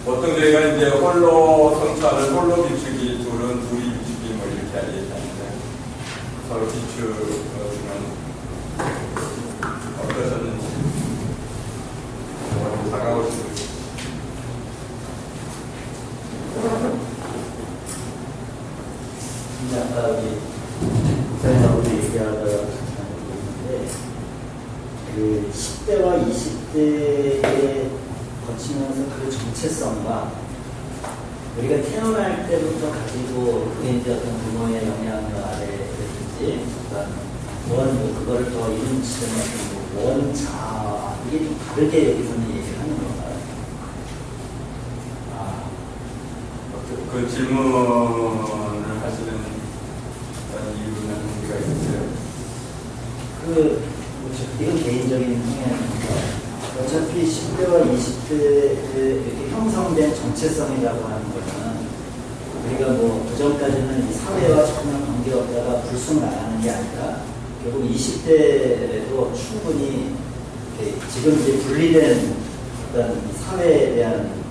보통 저희가 이제 홀로 성찰을 홀로 비추기, 둘은 둘이 비추기 뭐 이렇게 얘기하는데 서로 비추는 어떠셨는지 다가오시고 아까 우리 목사님하고도 얘기하다가 있는데 그 10대와 20대에 거치면서 그 정체성과 우리가 태어날 때부터 가지고 그게 이제 어떤 부모의 영향 아래든지 원 그거를 더 이름치는 원자 이게 좀 다르게 여기서는 얘기를 하는 건가요? 그 질문을 하시는 이유는 의미가 있으세요? 이건 개인적인 성향입니다. 어차피 10대와 20대 이렇게 형성된 정체성이라고 하는 거는 우리가 뭐 그전까지는 이 사회와 전혀 관계없다가 불쑥 나가는 게 아니라 결국 20대에도 충분히 지금 이제 분리된 어떤 사회에 대한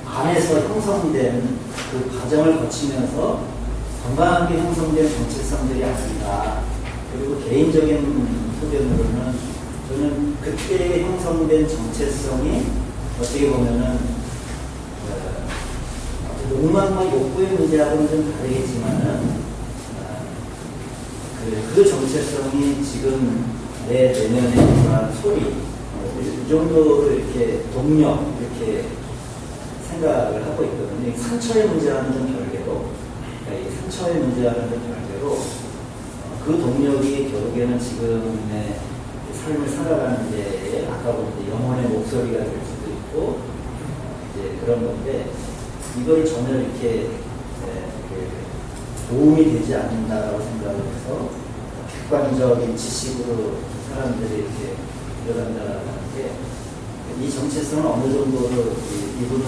안에서 형성된 그 과정을 거치면서 건강하게 형성된 정체성들이 아닌가. 그리고 개인적인 소견으로는 저는 그때 형성된 정체성이 어떻게 보면은 욕망과 욕구의 문제하고는 좀 다르겠지만은 그 정체성이 지금 내 내면에 그런 소리 이 정도로 이렇게 동력 이렇게 생각을 하고 있거든요. 상처의 문제와는 좀 별개로, 이 상처의 문제와는 좀 별개로 그 동력이 결국에는 지금의 삶을 살아가는 데 아까 보면 영혼의 목소리가 될 수도 있고 이제 그런 건데 이걸 전혀 이렇게 도움이 되지 않는다라고 생각을 해서 객관적인 지식으로 사람들이 이렇게 들어간다라는 게 이 정체성은 어느 정도로 이분은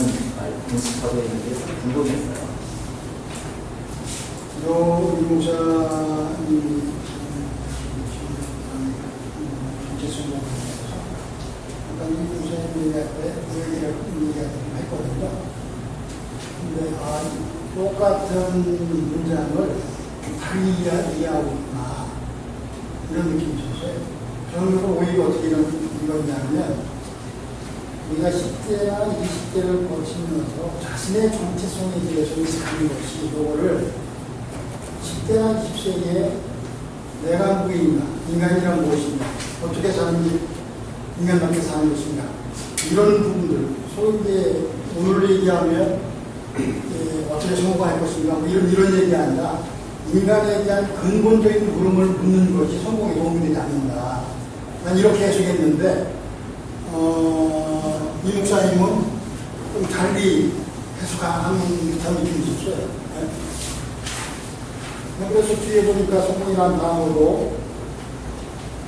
인식하고 있는지 참 궁금했어요. 이 목사님 정체성에 대해서 아까 이 목사님 얘기할 때 그 얘기를 했거든요. 근데 똑같은 문장을 다르게 이해하고 있구나 이런 느낌이 들었어요. 저는 오히려 어떻게 이러냐면 우리가 10대나 20대를 거치면서 자신의 정체성에 대해서 인식하는 것이 이거를 10대나 20세에 내가 누구인가, 인간이란 무엇인가, 어떻게 사는지, 인간답게 사는 것인가 이런 부분들 소위 이제 오늘 얘기하면 어떻게 성공할 것인가 뭐 이런 얘기 아니라 인간에 대한 근본적인 물음을 묻는 것이 성공에 도움이 되지 않는다. 난 이렇게 해석했는데 이 목사님은 좀 달리 해석하는 듯한 느낌이 있었어요. 네? 그래서 뒤에 보니까 성공이라는 단어도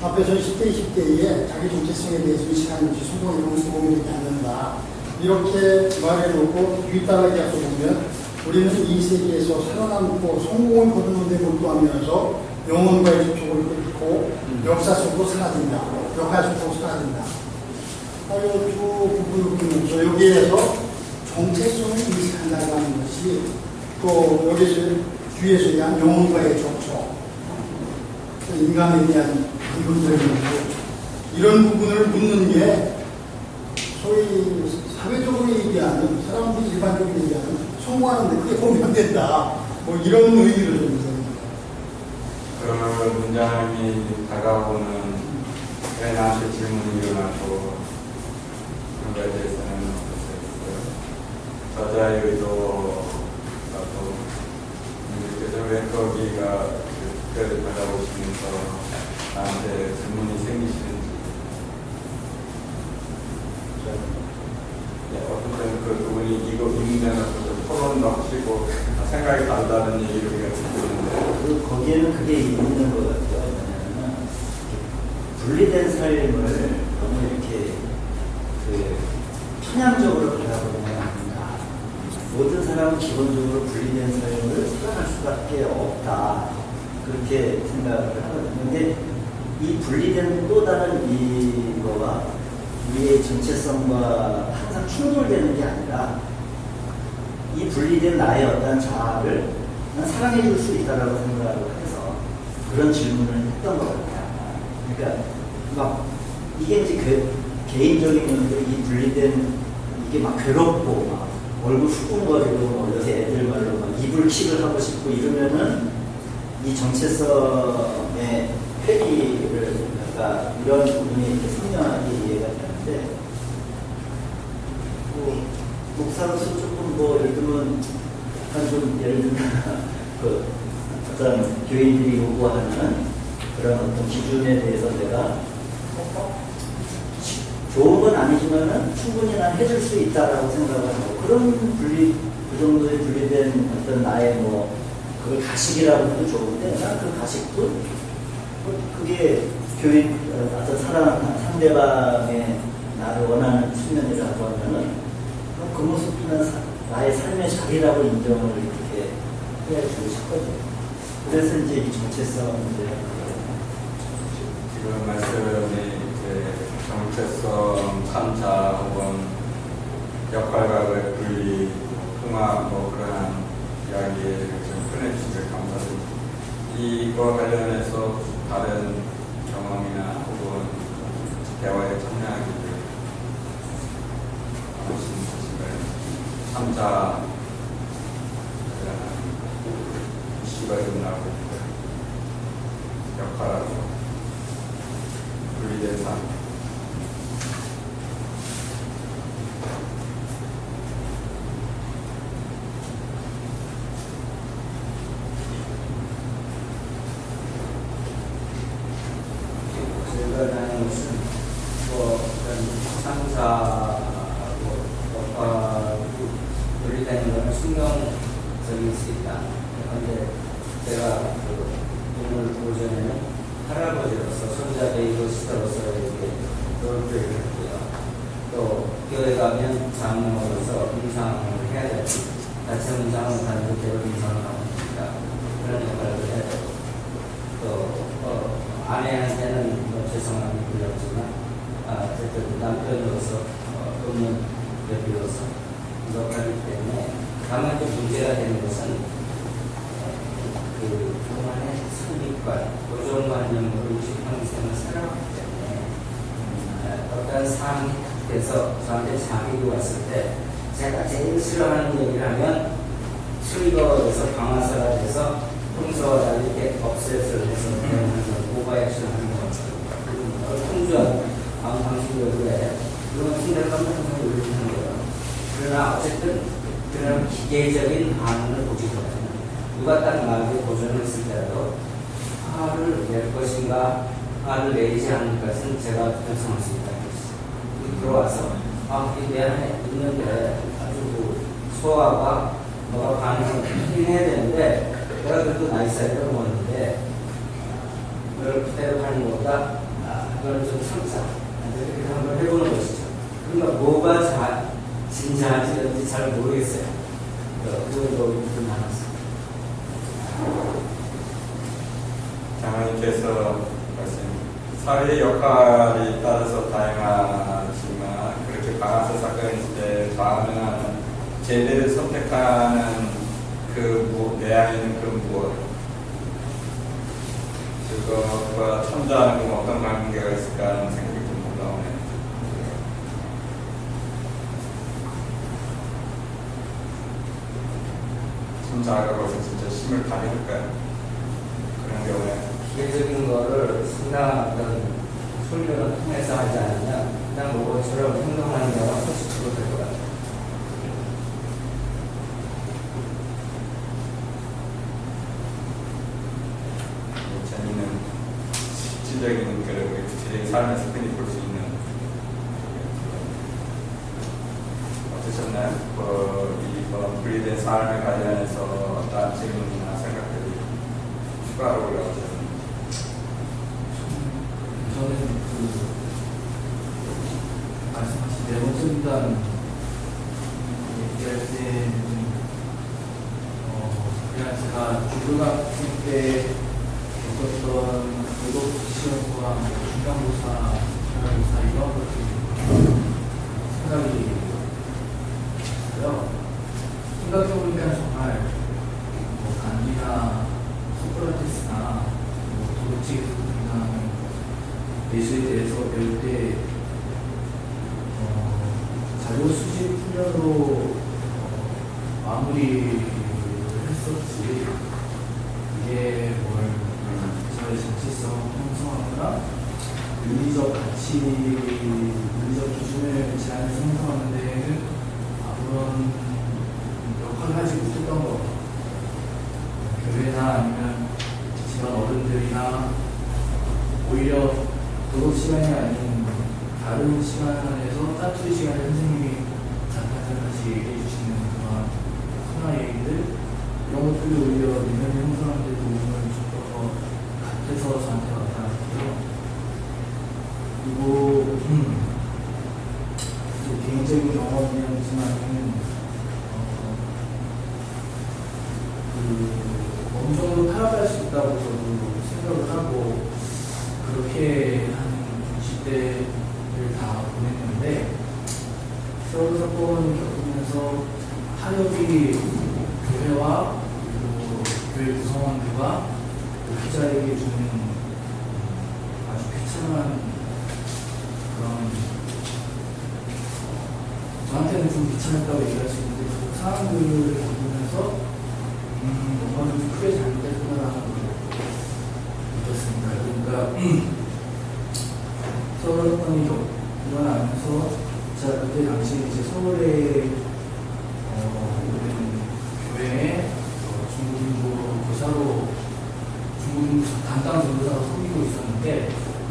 앞에서 10대, 20대에 자기 정체성에 대해서 인식하는 것이 성공에 도움이 되지 않는다. 이렇게 말해놓고 뒤따라게 해서 보면 우리는 이 세계에서 살아남고 성공을 거두는 데 몰두하면서 영혼과의 접촉을 끊고 역사 속으로 사라진다. 역할 속으로 사라진다. 이 두 부분을 보면서 여기에서 정체성을 인식한다고 하는 것이 또 여기서 뒤에서 대한 영혼과의 접촉, 인간에 대한 기본적인 이런 부분을 묻는 게 소위 사회적으로 얘기하는 사람들이 일반적으로 얘기하는 성공하는데 그게 도움이 안 된다. 뭐 이런 의미를 좀 드립니다. 그 문장이 다가오는 왜 나한테 질문이 일어나고 그런 거에 대해서는 어떠셨어요? 저자의 의도도 그래서 왜 거기가 특별히 다가오시면서 나한테 질문이 생기시는지 어떤 때는 그 분이 이거 문제는 토론도 하시고 생각이 다르다는 얘기를 우리가 듣고 있는데 거기에는 그게 있는 것 같아요. 왜냐하면 분리된 삶을 너무 이렇게 편향적으로 바라보는 아닌가. 모든 사람은 기본적으로 분리된 삶을 살아갈 수밖에 없다. 그렇게 생각을 하거든요. 근데 이 분리된 또 다른 이거가 우리의 정체성과 항상 충돌되는 게 아니라 이 분리된 나의 어떤 자아를 난 사랑해 줄 수 있다라고 생각을 해서 그런 질문을 했던 것 같아요. 그러니까 막 이게 이제 개인적인 면도 이 분리된 이게 막 괴롭고 막 얼굴 후끈거리고 막 요새 애들 말로 막 이불킥을 하고 싶고 이러면은 이 정체성의 회귀를 그러니까 이런 부분이 이렇게 선명하게 이해가 되는데 뭐 목사로서 조금 뭐 예를 들면 약간 좀 예를 들면 그 어떤 교인들이 요구하는 그런 어떤 기준에 대해서 내가 좋은 건 아니지만은 충분히 난 해줄 수 있다라고 생각을 하고 그런 그 정도의 분리된 어떤 나의 뭐 그걸 가식이라고 해도 좋은데 난 그 가식도 그게 교인 어떤 상대방의 나를 원하는 측면이라고 하면은 그 모습도 나의 삶의 자리라고 인정을 이렇게 해주고 싶거든요. 그래서 이제 이 정체성 문제 지금 말씀이 이제 정체성, 참자 혹은 역할각의 분리, 통합 뭐 그런 이야기를 좀 꺼내주셔서 감사드립니다. 이거 관련해서 다른 경험이나 혹은 대화에 참여하기를 말씀하신가요? 참자 이슈가 좀 나오고 역할하고 분리된 삶. 제가 다니는 것은 뭐 상사 분리되는 것은 신경적일 수 있다. 그런데 제가 오늘 오전에는 할아버지로서 손자베이고 시대로서 이렇게 노력을 했고요. 또 교회 가면 장로로서 인상을 해야 되고 자체 인상을 받는 대로 인상을 하고 있습니다. 그런 역할을 해야 되고 또 아내한테는 뭐 죄송함이 들렸지만 어쨌든 남편으로서 또는 여비로서 노력하기 때문에 다만 좀 문제가 되는 것은 그 동안의 선입관, 고정관념으로 60평생을 살아왔기 때문에 어떤 상황이 돼서 저한테 자극이 왔을 때 제가 제일 싫어하는 얘기를 하면 트리거에서 강화사가 돼서 평소와 달리 이렇게 업셋을 해서 오버액션 하는 거 통주하고 당신이 왜 그런 생각을 항상 올리는 거예요. 그러나 어쨌든 그런 기계적인 반응을 보시거든요. 누가 딱 나에게 도전을 했을 때라도 화를 낼 것인가 화를 내지 않을 것은 제가 결정할 수 있다는 것이죠. 들어와서 이게 내 안에 있는데 아주 그 소화가 뭐가 반응을 해야 되는데 내가 그래도 나이스하게 먹었는데 그걸 그대로 하는 것보다 그걸 좀 참자 이렇게 한번 해보는 것이죠. 그러니까 뭐가 진짜인지 잘 모르겠어요. 그것도 좀 많았어요. 장로님께서 말씀, 사회의 역할이 따라서 다양하지만 그렇게 방아쇠 사건이 있을 때 반응하는 제대로 선택하는 내 안에 있는 그 무엇, 그것과 참자하는 건 어떤 관계가 있을까 하는 생각이 좀 올라오네요. 참자하고 진짜 힘을 가질까요? 그런 경우에 기계적인 거를 상당한 어떤 훈련을 통해서 하지 않으면 그냥 로봇처럼 행동하는 경우가 훨씬 줄어들 것 같아요. 재미있는 실질적인 그런 구체적인 삶에서 흔히 볼 수 있는 어떠셨나요? 이번 분리된 삶에 관련해서 어떤 질문이나 생각들이 추가로 올라오셨나요? 저는 말씀하신 내로순단 얘기할 때는 그냥 제가 중고등학생 때 겪었던 도덕 시험과 중간고사, 중간고사 이런 것들이 예수에 대해서 배울 때 자료 수집 훈련으로 마무리를 했었지. 이게 뭘 저의 정체성 형성하거나 윤리적 가치, 윤리적 기준을 제안을 형성하는 데에는 아무런 역할을 하지 못했던 것 같아요. 교회나 아니면 집안 어른들이나 오히려 도덕 시간이 아닌 다른 시간에서 짜투리 시간에 선생님이 잠깐씩 얘기해 주시는 그런 순화 얘기들 이런 것들이 오히려 내면을 형성하는 데 도움을 줬던 것 같아서 저한테 나타났고요. 그리고 개인적인 경험이었지만 어느 정도 타협할 수 있다고 저도 생각을 하고 그렇게 한 20대를 다 보냈는데 세월호 사건을 겪으면서 타협이 교회와 그리고 교회 구성원들과 목회자에게 주는 아주 귀찮은 그런 저한테는 좀 귀찮았다고 얘기할 수 있는데 그 상황들을 겪으면서 뭔가 좀 크게 잘못됐구나라는 걸 느꼈습니다. 그러니까 세월호 사건이 일어나면서 제가 그때 당시 이제 서울에 교회에 중국인도 교사로 중국인 담당 전도사로 섬기고 있었는데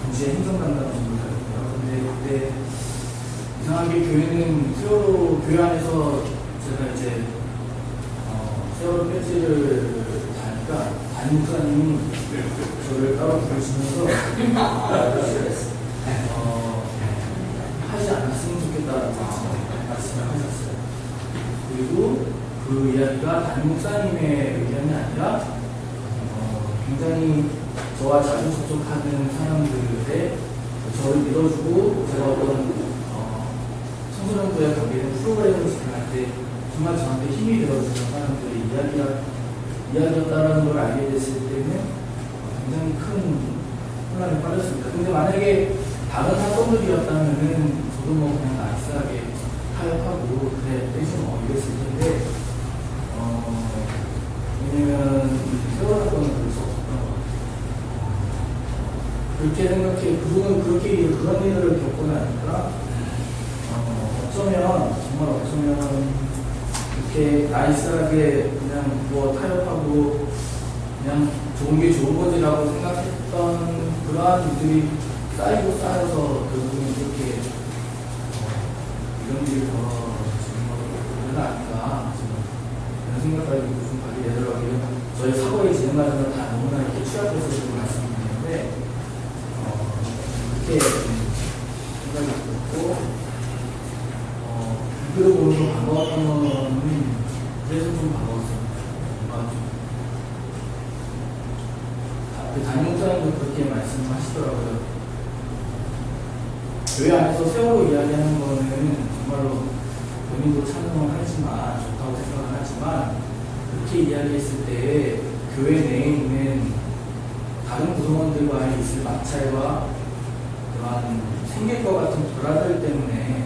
동시에 행정 담당 전도사였고요. 근데 그때 이상하게 교회는 세월호 교회 안에서 제가 이제 세월호 배지를 다니까 담임 목사님이 저를 따로 부르시면서 하지 않았으면 좋겠다라고 말씀을 하셨어요. 그리고 그 이야기가 담임 목사님의 의견이 아니라 굉장히 저와 자주 접촉하는 사람들의 저를 믿어주고 제가 어떤 청소년부에 관계된 프로그램을 진행할 때 정말 저한테 힘이 되어주는 사람들의 이야기였다는 걸 알게 됐을 때는 굉장히 큰 혼란에 빠졌습니다. 근데 만약에 다른 사건들이었다면은 저도 뭐 그냥 나이스하게 타협하고 그래 떼좀 이랬을 텐데 왜냐면 세월호 사건은 그럴 수 없었던 것 같아요. 그렇게 생각해 그분은 그렇게 그런 일을 겪고 나니까 어쩌면 이렇게 나이스하게 그냥 뭐 타협하고 그냥 좋은 게 좋은 거지라고 생각했던 그러한 일들이 쌓이고 쌓여서 결국은 그렇게 이런 일이 벌어지는 건 아닌가 이런 생각까지 좀 가게 되더라고요. 저희 사고의 진행 과정을 다 너무나 이렇게 취합해서 지금 말씀드리는데 그렇게 생각이 들었고 그대로 보는 거 반가웠던 거는 그래서 좀 반가웠습니다. 뭔가 좀 담임 목사님도 그렇게 말씀하시더라고요. 교회 안에서 세월호 이야기하는 거는 정말로 본인도 찬성을 하지만 좋다고 생각을 하지만 그렇게 이야기했을 때 교회 내에 있는 다른 구성원들과의 있을 마찰과 그러한 생길 것 같은 불화들 때문에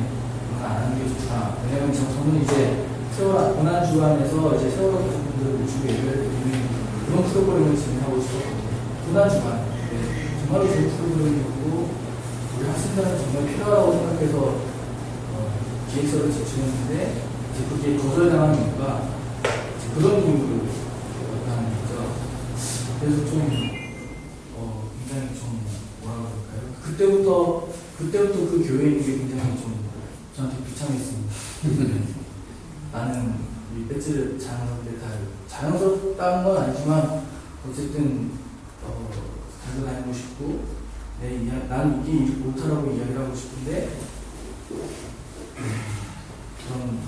안 하는 게 좋다. 왜냐면 저는 이제 세월호 고난주간에서 이제 세월호 가족분들을 모시고 예배를 드리는 그런 프로그램을 진행하고 있었거든요. 고난주간. 정말로 좋은 프로그램이었고 우리 학생들은 정말 필요하다고 생각해서 기획서를 제출했는데 이제 그게 거절당한 이유가 그런 이유였다는 거죠. 그래서 좀 굉장히 좀 뭐라 그럴까요? 그때부터 그 교회에 있는 게 굉장히 좀 저한테 비참했습니다. 나는 이 배지를 자연스럽다는 건 아니지만 어쨌든 달고 다니고 싶고 나는 이게 못하라고 이야기를 하고 싶은데 그런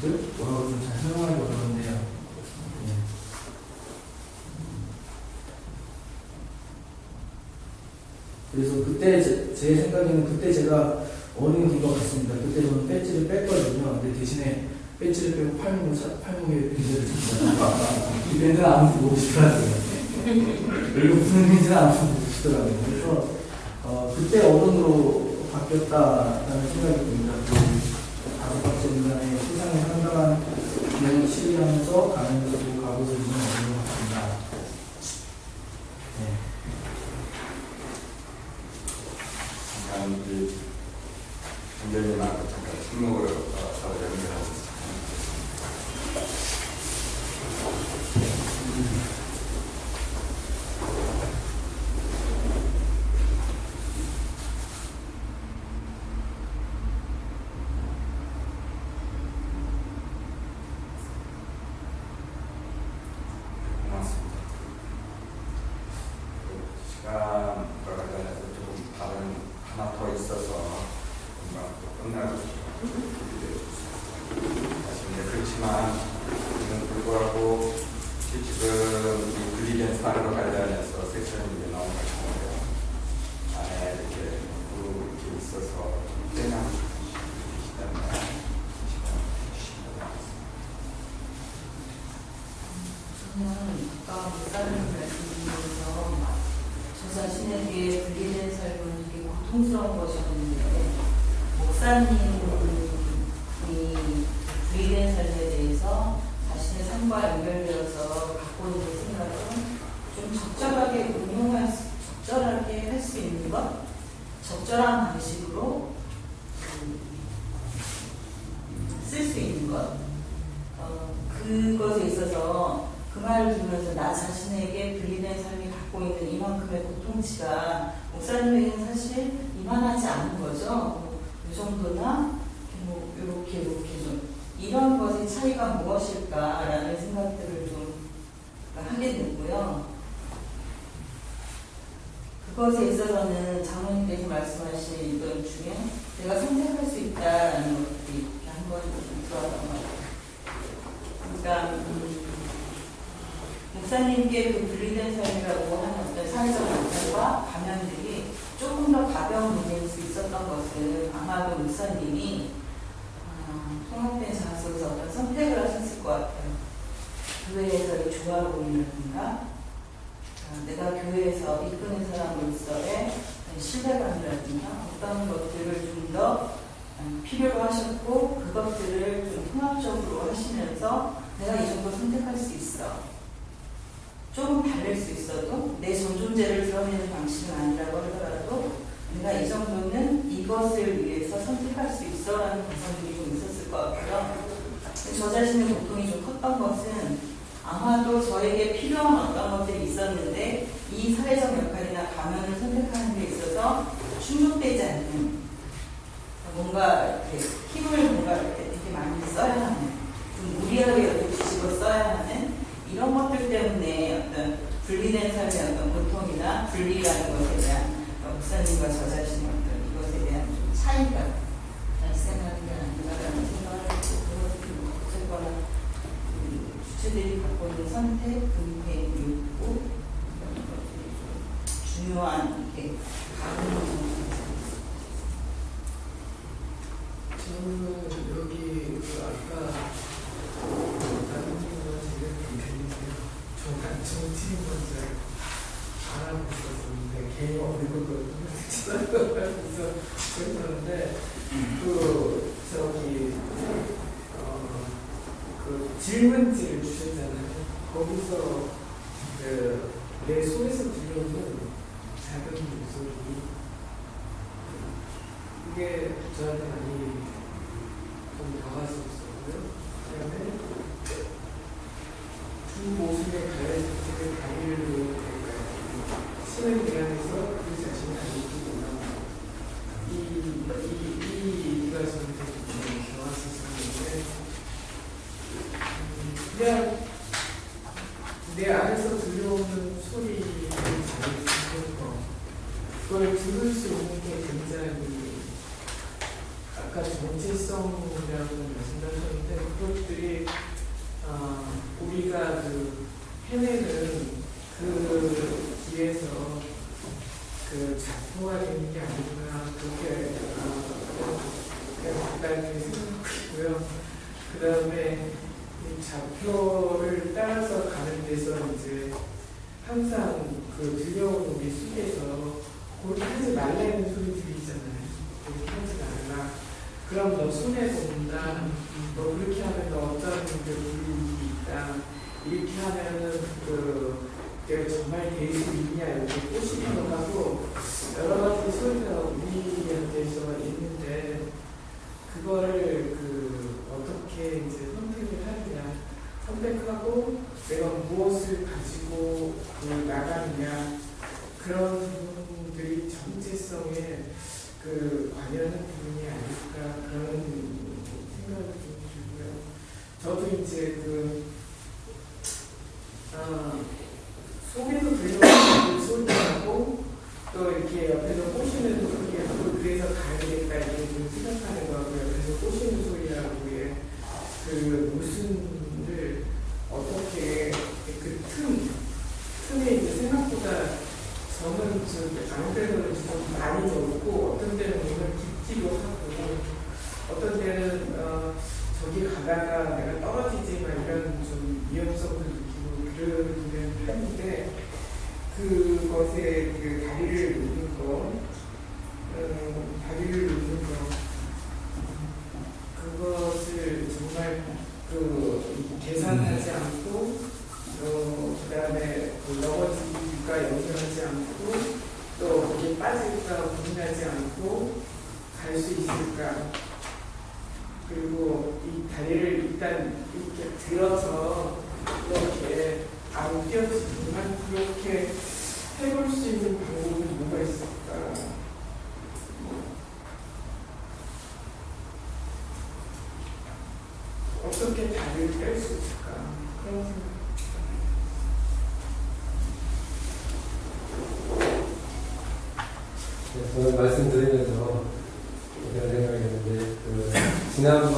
것들 뭐라고 좀 잘 설명하기 어려운데요. 그래서 그때 제 생각에는 그때 제가 어린이 된 것 같습니다. 그때 저는 배지를 뺐거든요. 근데 대신에 배지를 빼고 팔목에 밴드를 쳤어요. 이 밴드는 아무도 보고 싶어하세요. 별로 무슨 의미인지는 안 보시더라고요. 그래서 그때 어른으로 바뀌었다라는 생각이 듭니다. 그 다섯 번째 인간의 세상에 상당한 기능을 실현하면서 가면서 가고서 있는 어른으로 바뀐다. 네. 잠깐 우리 김대리님하고 잠깐 침묵으로 서로 연결하고 고맙습니다. 시간 관련해서 조금 다른 하나 더 있어서 금방 또 끝나고 사실 그렇지만 지금 불구하고 지금 이 분리된 사례로 관련해서 섹션이 너무 많아요. 안에 이렇게 이렇게 있어서 떼나고 싶으시 때문에 시간 주시면 저는 아까 목사님 말씀드리면서 저 자신에게 분리된 삶은 되게 고통스러운 것이었는데 목사님이 분리된 삶에 대해서 자신의 삶과 연결되어서 갖고 있는 생각은 좀 적절하게 할 수 있는 것, 적절한 방식으로 쓸 수 있는 것, 그것에 있어서 그 말을 들으면서 나 자신에게 분리된 삶이 갖고 있는 이만큼의 고통치가 목사님에게는 사실 이만하지 않은 거죠. 이 정도나 이렇게 좀 이런 것의 차이가 무엇일까라는 생각들을 좀 하게 되고요. 그것에 있어서는 장로님께서 말씀하신 것 중에 내가 선택할 수 있다라는 것들이 이렇게 한번 들어왔던 것 같아요. 그러니까 목사님께 그 분리된 삶이라고 하는 어떤 사회적 연결과 가면들이 조금 더 가벼운 문제일 수 있었던 것은 아마도 목사님이 통합된 장학 속에서 어떤 선택을 하셨을 것 같아요. 교회에서의 조화로움이라든가 내가 교회에서 이끄는 사람으로서의 신뢰감이라든가 어떤 것들을 좀 더 필요로 하셨고 그것들을 좀 통합적으로 하시면서 내가 이 정도 선택할 수 있어. 조금 다를 수 있어도 내 존재를 드러내는 방식은 아니라고 하더라도 내가 이 정도는 이것을 위해서 선택할 수 있어라는 가정들이 좀 있었을 것 같고요. 저 자신의 고통이 좀 컸던 것은 아마도 저에게 필요한 어떤 것들이 있었는데 이 사회적 역할이나 가면을 선택하는 데 있어서 충족되지 않는 뭔가 이렇게 힘을 뭔가 이렇게 되게 많이 써야 하는 좀 무리하게 이렇게 뒤집어 써야 하는 이런 것들 때문에 어떤 분리된 삶의 어떤 고통이나 분리라는 것에 대한 목사님과 저 자신의 어떤 이것에 대한 좀 차이가 발생하는 게 아닌가라는 생각을 하고 그것을 어쨌거나 주체들이 갖고 있는 선택, 분배, 욕구 이런 것들이 좀 중요한 이렇게 가능한 저는 여기 아까 다른 친구가 제가 얘기했는데요. 저는 정치인 먼저 알아보고 있었는데 개인 어느 것도 지나가면서 그랬었는데 그 질문지를 주셨잖아요. 거기서 내 속에서 들려오는 작은 목소리 그게 저한테 많이 좀 다가섰었고요. 그다음에 두 모습의 다리를 신을 대하면서 그 자신을 알리고 이 얘기가 저한테 좀 좋았었는데 그냥 내 안에서 들려오는 소리를 잘 듣고 그걸 들을 수 있는 게 굉장히 아까 정체성이라고 말씀하셨는데 그것들이 우리가 해내는 그 뒤에서 작포가 되는 게 아닌가 그렇게 간단히 생각했고요. 그 다음에 이 좌표를 따라서 가는 데서 이제 항상 그 들려오는 우리 속에서 그렇게 하지 말라는 소리 들리잖아요. 그렇게 하지 말라. 그럼 너 손해본다. 너 그렇게 하면 너 어쩌는 게 불이익이 있다. 이렇게 하면은 내가 정말 예수 믿냐 이렇게 꼬시기도 하고 여러 가지 소리가 우리한테서 있는데 그거를 어떻게 이제 선택을 하느냐, 선택하고 내가 무엇을 가지고 나가느냐, 그런 부분들이 정체성에 관여하는 부분이 아닐까, 그런 생각이 좀 들고요. 저도 이제 소리도 들려오는 소리하고 또 이렇게 옆에서 꼬시는 소리하고 그래서 가야 되겠다 이렇게 좀 생각하는 거고요. 그래서 꼬시는 소리하고 무슨을 어떻게 틈에 이제 생각보다 저는 아무 때는 좀 많이 넣고 어떤 때는 오늘 깊기도 하고 어떤 때는 저기 가다가 내가 떨어지지 막 이런 좀 위험성도 느끼고 그러는 편인데 그것에 다리를 놓는 거, 그것을 정말 계산하지 않고 그다음에 넘어지기가 염려하지 않고 또 거기에 빠질까 고민하지 않고 갈 수 있을까. 그리고 이 다리를 일단 이렇게 들어서 이렇게 안 뛰어지지만 그렇게 해볼 수 있는 방법은 뭐가 있을까? 어떻게 다리를 뺄 수 있을까? 그런 생각. 저는 말씀드리면서 그런 생각이 했는데 지난번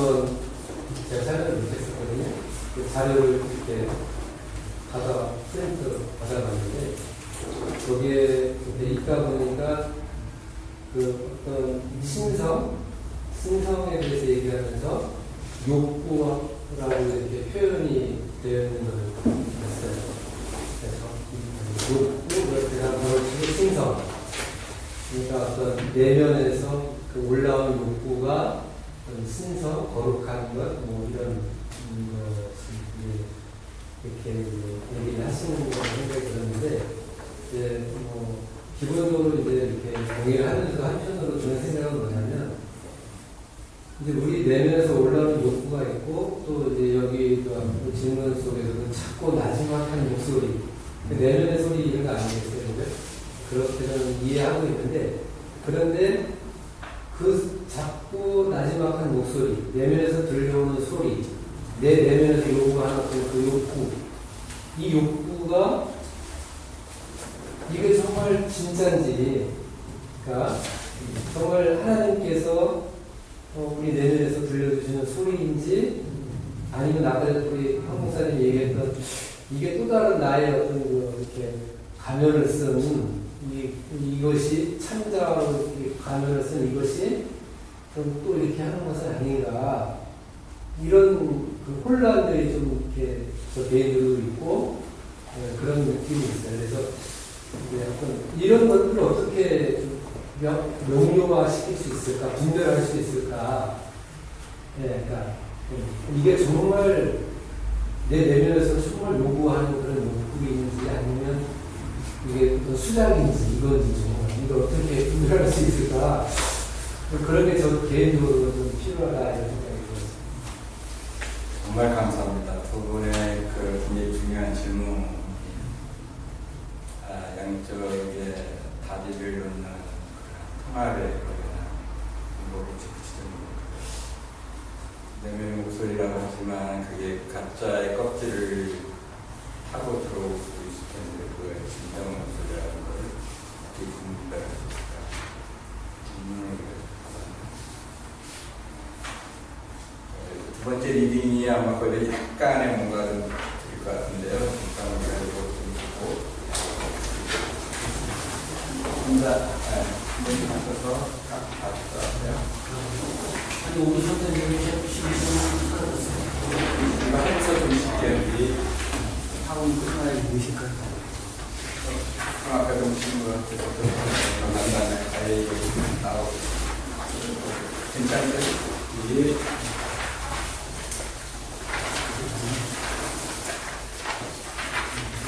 제가 촬영을 못했었거든요. 그 자료를 이렇게 프린트 받아봤는데 거기에 있다 보니까 어떤 신성에 대해서 얘기하면서 욕구라고 이렇게 표현이 되어 있는 걸 봤어요. 그래서 욕구, 그렇게 신성. 그러니까 어떤 내면에서 올라온 욕구가 어떤 신성, 거룩한 것, 이런 것이 이렇게 얘기를 하시는 거 생각이 들었는데, 이제 기본적으로 이제 이렇게 공유를 하면서 한편으로 드는 생각은 뭐냐면, 이제 우리 내면에서 올라오는 욕구가 있고, 또 이제 여기 질문 속에서도 작고 나지막한 목소리, 내면의 소리 이런 거 아니겠어요? 그렇게 저는 이해하고 있는데, 그런데 그 작고 나지막한 목소리, 내면에서 들려오는 소리, 내 내면에서 요구하는 그 욕구, 이 욕구가 이게 정말 진짜인지, 그러니까 정말 하나님께서 우리 내면에서 들려주시는 소리인지, 아니면 아까 우리 황목사님이 얘기했던 이게 또 다른 나의 어떤 이렇게 가면을 쓴 이것이 참자로 가면을 쓴 이것이 또 이렇게 하는 것은 아닌가, 이런 혼란들이 좀 이렇게 저 개인적으로 있고 그런 느낌이 있어요. 그래서 이런 것들을 어떻게 명료화 시킬 수 있을까, 분별할 수 있을까. 그러니까 이게 정말 내 내면에서 정말 요구하는 그런 욕구가 있는지, 아니면 이게 어떤 수작인지, 이건지, 이걸 어떻게 분별할 수 있을까. 그런 게 저 개인적으로 좀 필요하다, 이런 생각이 들었습니다. 정말 감사합니다. 두 분의 굉장히 중요한 질문, 양쪽에 다리를 놓는 통합의 내면의 목소리라고 하지만 그게 가짜의 껍질을 타고 들어올 수도 있을 텐데, 그거의 진정 목소리라는 걸 어떻게 분별할 수 있을까? 두 번째 리딩이 아마 거기에 약간의 뭔가 좀 드릴 것 같은데요. 잠깐만 기다리고 좀 보고. 혼자, 먼저 가셔서 각 봐줄 것 같아요. 아니, 우리 선생님이 해주시면 이거 해서 좀 쉽게 우리 하고 끝나야 되실 것 같아요. 성악가동 친구한테서 만나면 아예 나오고 괜찮으세요? 예.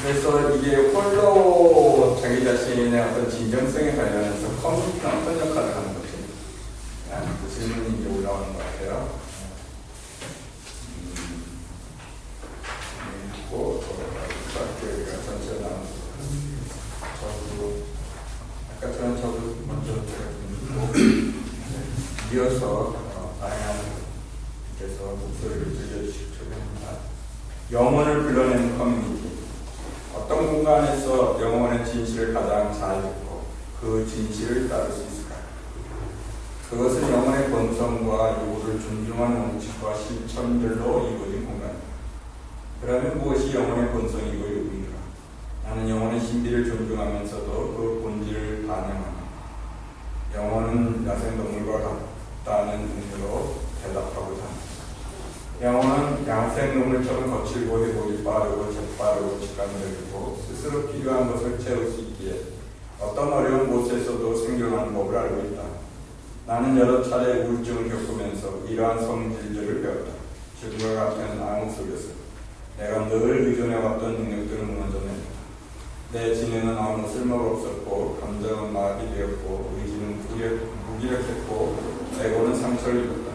그래서 이게 홀로 자기 자신의 어떤 진정성에 관련해서 커뮤니티는 어떤 역할을 하는 것이 그 질문이 이제 올라오는 것 같아요. 그리고 우리가 전체 나온 저도 아까처럼 저도 먼저 드리고 이어서 다양한 분께서 목소리를 들려주시기 바랍니다. 영혼을 불러내는 커뮤니티. 어떤 공간에서 영혼의 진실을 가장 잘 듣고 그 진실을 따를 수 있을까요? 그것은 영혼의 본성과 요구를 존중하는 원칙과 실천들로 이루어진 공간입니다. 그러면 무엇이 영혼의 본성이고 요구인가? 나는 영혼의 신비를 존중하면서도 그 본질을 반영하며 영혼은 야생동물과 같다는 의미로 대답하고자 합니다. 영혼은 야생동물처럼 거칠고 회복이 빠르고 재빠르고 직관적이고 스스로 필요한 것을 채울 수 있기에 어떤 어려운 곳에서도 생존하는 법을 알고 있다. 나는 여러 차례 우울증을 겪으면서 이러한 성질들을 배웠다. 죽음과 같은 암흑 속에서 내가 늘 의존해왔던 능력들은 무너져낸다. 내 지능은 아무 쓸모가 없었고 감정은 마비 되었고 의지는 무기력했고 에고는 상처를 입었다.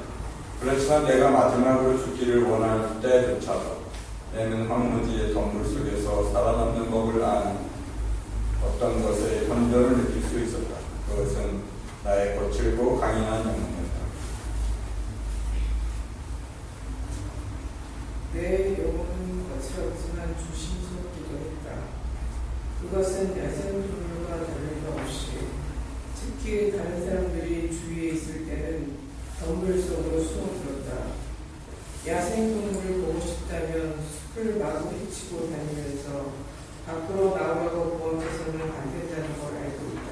그렇지만 내가 마지막으로 죽기를 원할 때조차도 내는 황무지의 덤불 속에서 살아남는 법을 아는 어떤 것의 현존을 느낄 수 있었다. 그것은 나의 거칠고 강인한 영혼이었다. 내 영혼은 거칠었지만 조심스럽기도 했다. 그것은 야생동물과 다름없이 특히 다른 사람들이 주위에 있을 때는 덤불 속으로 숨어들었다. 야생동물을 보고 싶다면 숲을 마구 헤치고 다니면서 밖으로 나오라고 보험해서는 안 된다는 걸 알고 있다.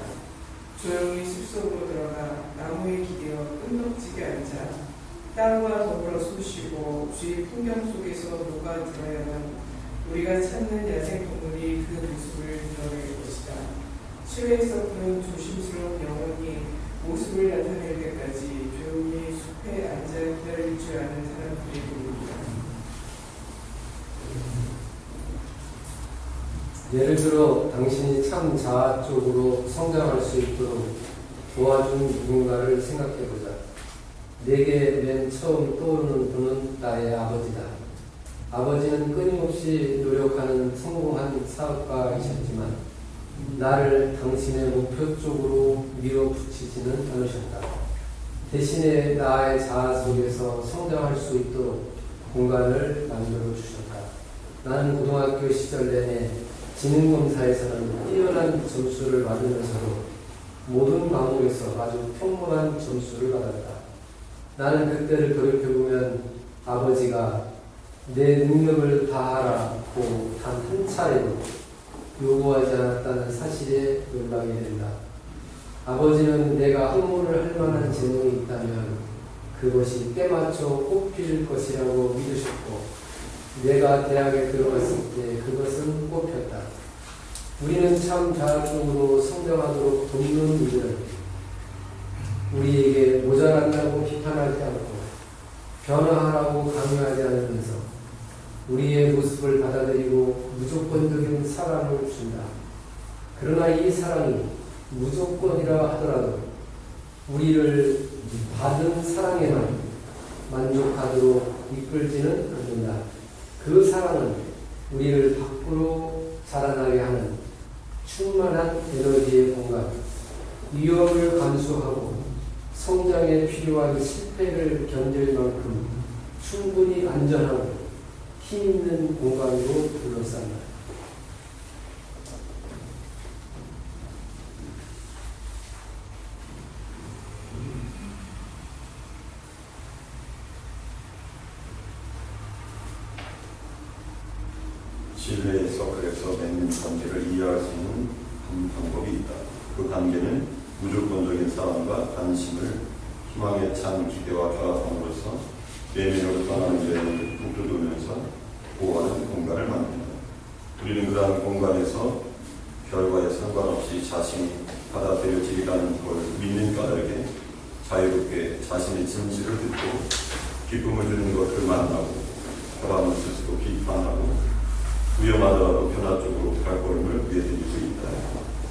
조용히 숲속으로 들어가 나무에 기대어 끈덕지게 앉아 땅과 더불어 숨쉬고 주위 풍경 속에서 녹아들어야만 우리가 찾는 야생동물이 그 모습을 드러낼 것이다. 실외에서 그런 조심스러운 영혼이 모습을 나타낼 때까지 조용히 숲에 앉아 기다릴 줄 아는 사람들이 보입니다. 예를 들어 당신이 참 자아적으로 성장할 수 있도록 도와준 누군가를 생각해보자. 내게 맨 처음 떠오르는 분은 나의 아버지다. 아버지는 끊임없이 노력하는 성공한 사업가이셨지만 나를 당신의 목표 쪽으로 밀어붙이지는 않으셨다. 대신에 나의 자아 속에서 성장할 수 있도록 공간을 만들어 주셨다. 나는 고등학교 시절 내내 지능검사에서는 뛰어난 점수를 받으면서도 모든 과목에서 아주 평범한 점수를 받았다. 나는 그때를 돌이켜보면 아버지가 내 능력을 다하라고 단 한 차례도 요구하지 않았다는 사실에 놀라게 된다. 아버지는 내가 학문을 할 만한 재능이 있다면 그것이 때맞춰 뽑힐 것이라고 믿으셨고 내가 대학에 들어갔을 때 그것은 뽑혔다. 우리는 참 자아적으로 성장하도록 돕는 일을 우리에게 모자란다고 비판하지 않고 변화하라고 강요하지 않으면서 우리의 모습을 받아들이고 무조건적인 사랑을 준다. 그러나 이 사랑이 무조건이라 하더라도 우리를 받은 사랑에만 만족하도록 이끌지는 않는다. 그 사랑은 우리를 밖으로 자라나게 하는 충만한 에너지의 공간, 위험을 감수하고 성장에 필요한 실패를 견딜 만큼 충분히 안전하고 힘있는 공간으로 둘러싼다. 진리에서 그래서 맺는 관계를 이해할 수 있는 한 방법이 있다. 그 관계는 무조건적인 사랑과 관심을 희망에 찬 기대와 결합함으로써 내면으로 떠나는 여행을 북돋우면서 보호하는 공간을 만든다. 우리는 그러한 공간에서 결과에 상관없이 자신이 받아들여지리라는 걸 믿는 까닭에 자유롭게 자신의 진실을 듣고 기쁨을 주는 것을 만나고 사람을 스스로 비판하고 위험하더라도 변화 쪽으로 발걸음을 내디딜 수 있다.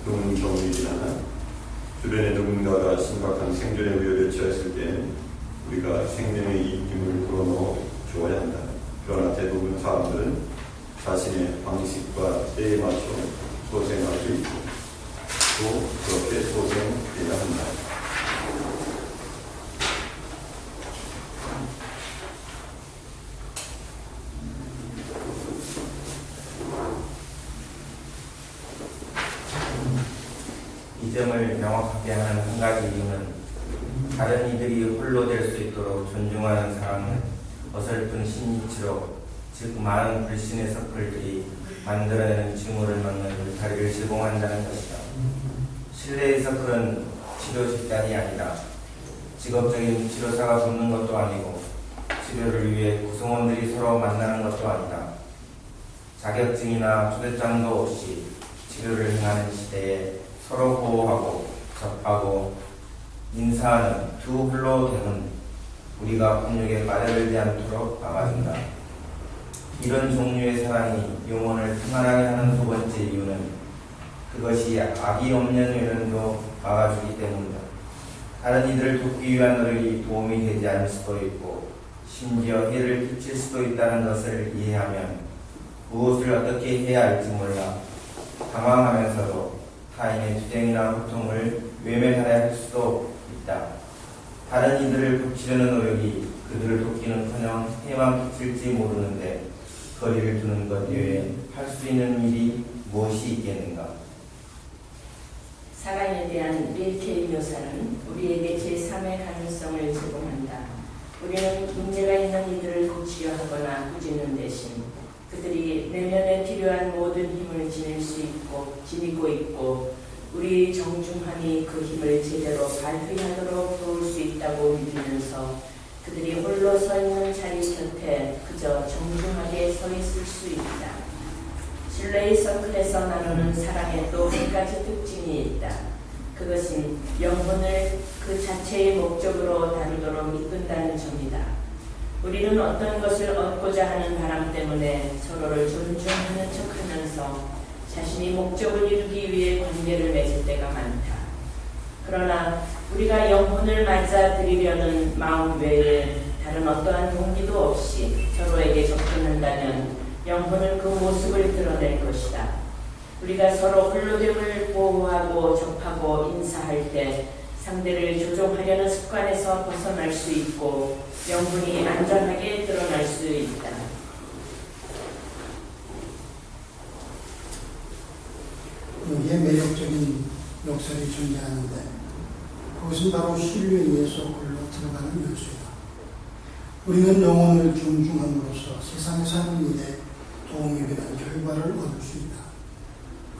너무 경이진 않아. 주변에 누군가가 심각한 생존의 위협에 처했을 때는 우리가 생명의 이 힘을 불어넣어 주어야 한다. 그러나 대부분 사람들은 자신의 방식과 때에 맞춰 소생할 수 있고 또 그렇게 소생해야 한다. 이 점을 명확하게 하는 한 가지 이유는 다른 이들이 홀로 될 수 있도록 존중하는 사람은 어설픈 신이치로 즉 많은 불신의 서클들이 만들어내는 징후를 막는 울타리를 제공한다는 것이다. 신뢰의 서클은 치료 집단이 아니다. 직업적인 치료사가 붙는 것도 아니고 치료를 위해 구성원들이 서로 만나는 것도 아니다. 자격증이나 초대장도 없이 치료를 행하는 시대에 서로 보호하고 접하고 인사하는 두 홀로 됨은 우리가 폭력에 마련되지 않도록 막아준다. 이런 종류의 사랑이 영혼을 평안하게 하는 두 번째 이유는 그것이 악이 없는 외면도 막아주기 때문이다. 다른 이들을 돕기 위한 노력이 도움이 되지 않을 수도 있고 심지어 해를 끼칠 수도 있다는 것을 이해하면 무엇을 어떻게 해야 할지 몰라 당황하면서도 타인의 투쟁이나 고통을 외면하려 할 수도 있다. 다른 이들을 고치려는 노력이 그들을 돕기는커녕 해만 끼칠지 모르는데 거리를 두는 것 외에 할 수 있는 일이 무엇이 있겠는가? 사랑에 대한 릴케이 묘사는 우리에게 제3의 가능성을 제공한다. 우리는 문제가 있는 이들을 고치려 하거나 꾸짖는 대신 그들이 내면에 필요한 모든 힘을 지니고 있고 우리 정중함이 그 힘을 제대로 발휘하도록 도울 수 있다고 믿으면서 그들이 홀로 서 있는 자리 곁에 그저 정중하게 서 있을 수 있다. 신뢰의 서클에서 나누는 사랑에 또 한 가지 특징이 있다. 그것은 영혼을 그 자체의 목적으로 다루도록 이끈다는 점이다. 우리는 어떤 것을 얻고자 하는 바람 때문에 서로를 존중하는 척하면서 자신이 목적을 이루기 위해 관계를 맺을 때가 많다. 그러나 우리가 영혼을 맞아들이려는 마음 외에 다른 어떠한 동기도 없이 서로에게 접근한다면 영혼은 그 모습을 드러낼 것이다. 우리가 서로 홀로됨을 보호하고 접하고 인사할 때 상대를 조종하려는 습관에서 벗어날 수 있고 영혼이 안전하게 드러날 수 있다. 여기에 매력적인 역설이 존재하는데 그것은 바로 신뢰의 서클로 들어가는 요소다. 우리는 영혼을 존중함으로써 세상에 사는 일에 도움이 되는 결과를 얻을 수 있다.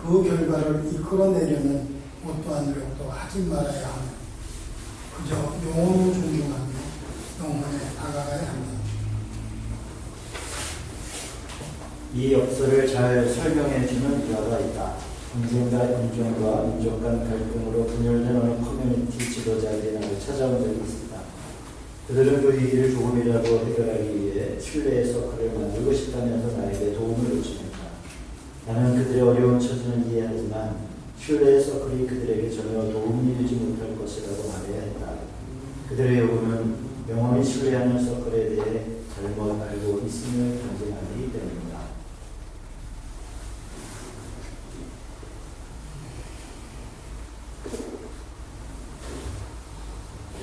그 결과를 이끌어내려는 어떠한 노력도 하지 말아야 하며 그저 영혼을 존중하며 영혼에 다가가야 한다. 이 역설을 잘 설명해주는 일화가 있다. 언젠가 인종과 민족 간 갈등으로 분열된 어느 커뮤니티 지도자에게 나를 찾아온 적이 있었다. 그들은 그 위기를 조금이라도 해결하기 위해 신뢰의 서클을 만들고 싶다면서 나에게 도움을 요청했다. 나는 그들의 어려운 처지는 이해하지만 신뢰의 서클이 그들에게 전혀 도움이 되지 못할 것이라고 말해야 했다. 그들의 요구는 영원히 신뢰하는 서클에 대해 잘못 알고 있음을 경쟁하기 때문이다.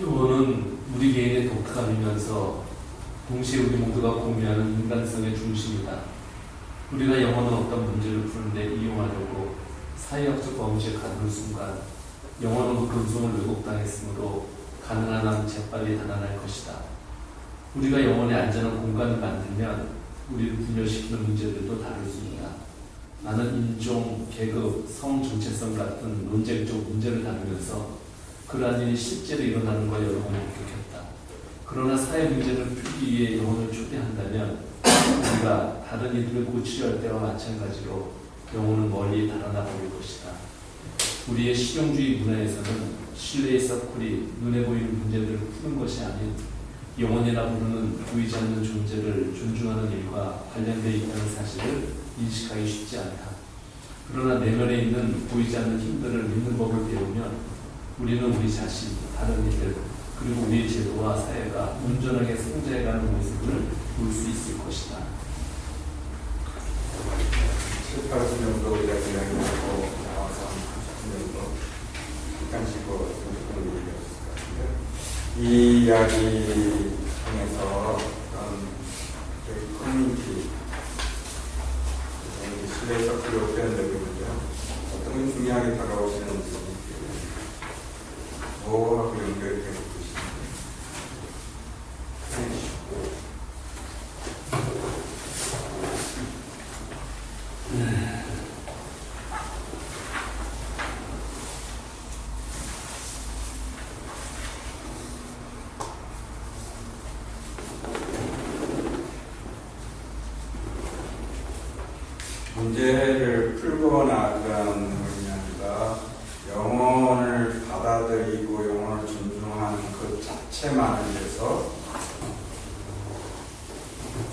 영혼은 우리 개인의 독특함이면서 동시에 우리 모두가 공유하는 인간성의 중심이다. 우리가 영혼은 어떤 문제를 푸는데 이용하려고 사회학적 범죄에 가는 순간 영혼은 그 근성을 왜곡당했으므로 가능한 한 재빨리 달아날 것이다. 우리가 영혼의 안전한 공간을 만들면 우리를 분열시키는 문제들도 다룰 수 있다. 나는 인종, 계급, 성 정체성 같은 논쟁적 문제를 다루면서 그러한 일이 실제로 일어나는 걸 여러 번 목격했다. 그러나 사회 문제를 풀기 위해 영혼을 초대한다면 우리가 다른 이들을 고치려 할 때와 마찬가지로 영혼은 멀리 달아나 버릴 것이다. 우리의 실용주의 문화에서는 신뢰의 서클이 눈에 보이는 문제들을 푸는 것이 아닌 영혼이라 부르는 보이지 않는 존재를 존중하는 일과 관련되어 있다는 사실을 인식하기 쉽지 않다. 그러나 내면에 있는 보이지 않는 힘들을 믿는 법을 배우면 우리는 우리 자신, 다른 이들, 그리고 우리 제도와 사회가 온전하게 성장해가는 모습을 볼 수 있을 것이다. 7, 80년도 이야기하고 나와서 30년도 객관식으로 생각하는 얘기였을 것 같은데, 이 이야기 통해서 저희 커뮤니티 신뢰 서클로 표현되고 있는데요. 어떤 게 중요하게 다가오시는지 뭐하고 연결되고 계시는지 문제를 풀거나 그런 것이 아니라 영혼을 받아들이고 영혼을 존중하는 그 자체만을 위해서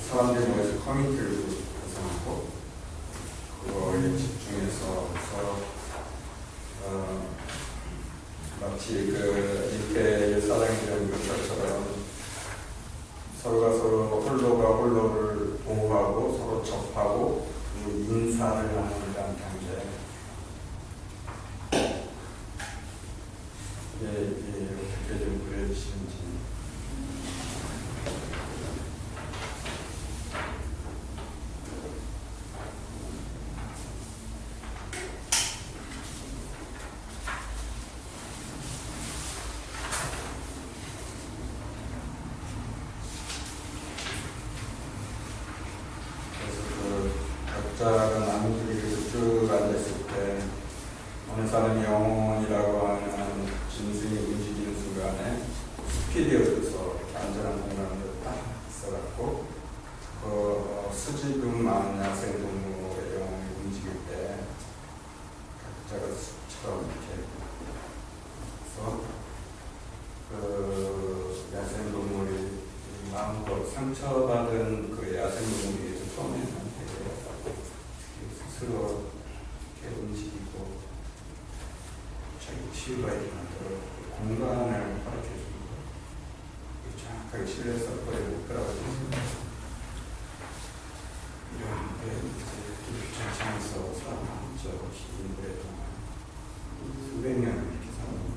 사람들이 모여서 커뮤니티를 구성하고 그거에 집중해서 마치 그 이렇게 사랑이 되는 것처럼 서로가 서로 홀로가 홀로를 보호하고 서로 접하고 인사를 하는 이런 관계. 어떻게 좀 그려주시는지. 각자가 나무들이 쭉 앉았을 때 어느 사람이 영혼이라고 하는 짐승이 움직이는 순간에 스피드에 얻어서 안전한 공간으로 딱 있어갖고 그 수지둥 많은 야생동물의 영혼이 움직일 때 각자가 숲처럼 이렇게 해서 그 야생동물이 마음껏 상처받은 그 야생동물이 처음에는 스스로 이렇게 움직이고 자기 치유가 일어나도록 공간을 허락해주는 거 정확하게 신뢰해서 버리고 끌어가지고 이런 게 이제 장창에서 살아남죠. 인물에 동안 수백 년을 이렇게 살아남는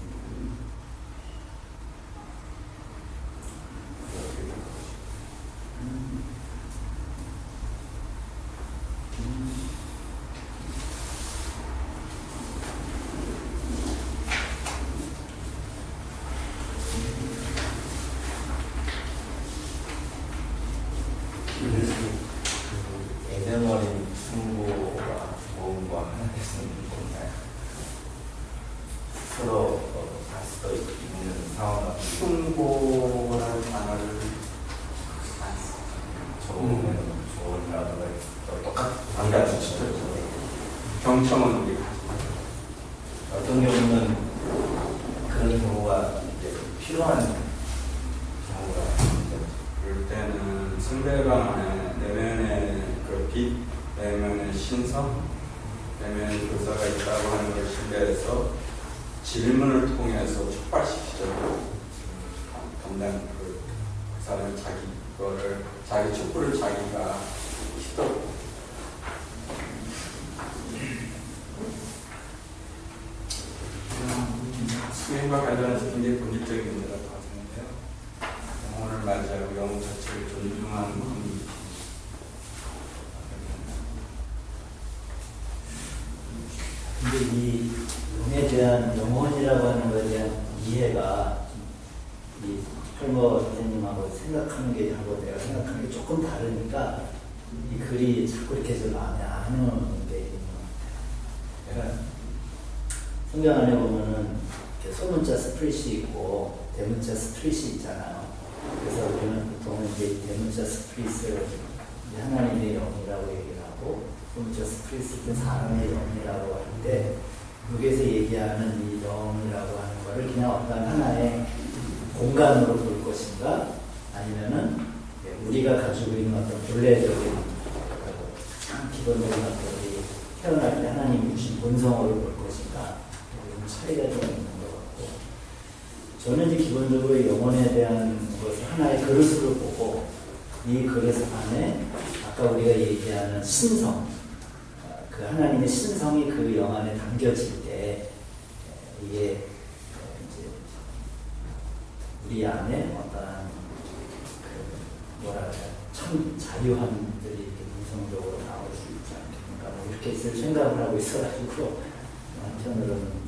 그렇게 된 것이죠. 애정어린 충고와 모험과 하나 됐으면 좋겠나요? 서로 갈 수도 있는 상황 같은 충고라는 단어를 좋은이라든가 똑같은 반대하는 진짜 경청은 우리가 어떤 경우는 그런 경우가 이제 필요한 경우가 그럴 때는 상대방의 내면의 그 빛, 내면의 신성, 내면의 교사가 있다고 하는 걸 신뢰해서 질문을 통해서 촉발시키죠. 담당 그 사람이 자기 촛불을 자기가 휘두르고 수행과 관련해서 굉장히 본질적인 문제라고 하는데요. 영혼을 맞이하고 영혼 자체를 존중하는 겁니다. 근데 이 영에 대한 영혼이라고 하는 것에 대한 이해가 이 할머 선생님하고 생각하는 게 하고 내가 생각하는 게 조금 다르니까 이 글이 자꾸 이렇게 좀 마음에 안 오는 게 있는 것 같아요. 성경 안에 보면은 이렇게 소문자 스프릿이 있고 대문자 스프릿이 있잖아요. 그래서 우리는 보통 이제 대문자 스프릿을 하나님의 영이라고 얘기를 하고 좀 저스 크리스트 사람의 영이라고 하는데 여기에서 얘기하는 이 영이라고 하는 거를 그냥 어떤 하나의 공간으로 볼 것인가 아니면은 우리가 가지고 있는 어떤 본래적인 기본적인 어떤 우리 태어날 때 하나님이 주신 본성으로 볼 것인가 이런 차이가 좀 있는 것 같고 저는 이제 기본적으로 영혼에 대한 것을 하나의 그릇으로 보고 이 그릇 안에 아까 우리가 얘기하는 신성 그 하나님의 신성이 그 영 안에 담겨질 때 이게 이제 우리 안에 어떠한 그 뭐랄까 참 자유함들이 이렇게 본성적으로 나올 수 있지 않겠는가 뭐 이렇게 있을 생각을 하고 있어가지고 한편으로는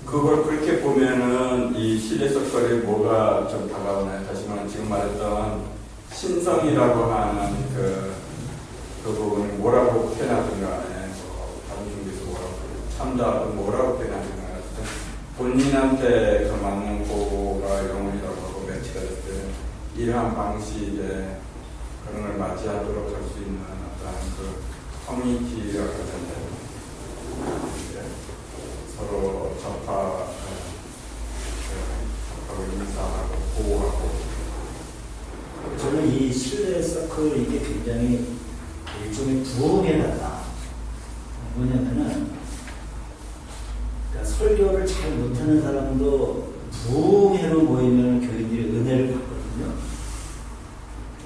그걸 그렇게 보면은 이 시대석설에 뭐가 좀 다가오나요? 다시 말해 지금 말했던 신성이라고 하는 그 부분이 뭐라고 표현하든 간에 뭐 다른 중에서 뭐라고 참다든 뭐라고 표현하든 간에 본인한테 그 맞는 고가 영혼이라고 하고 매치가 될 때 이러한 방식의 그런 걸 맞이하도록 할 수 있는 어떤 그 커뮤니티가 가졌는데 서로 접하고 인사하고 보호하고 저는 이 신뢰 서클 이게 굉장히 일종의 부흥에 같다. 뭐냐면은 그러니까 설교를 잘 못하는 사람도 부흥회로 모이면 교인들이 은혜를 받거든요.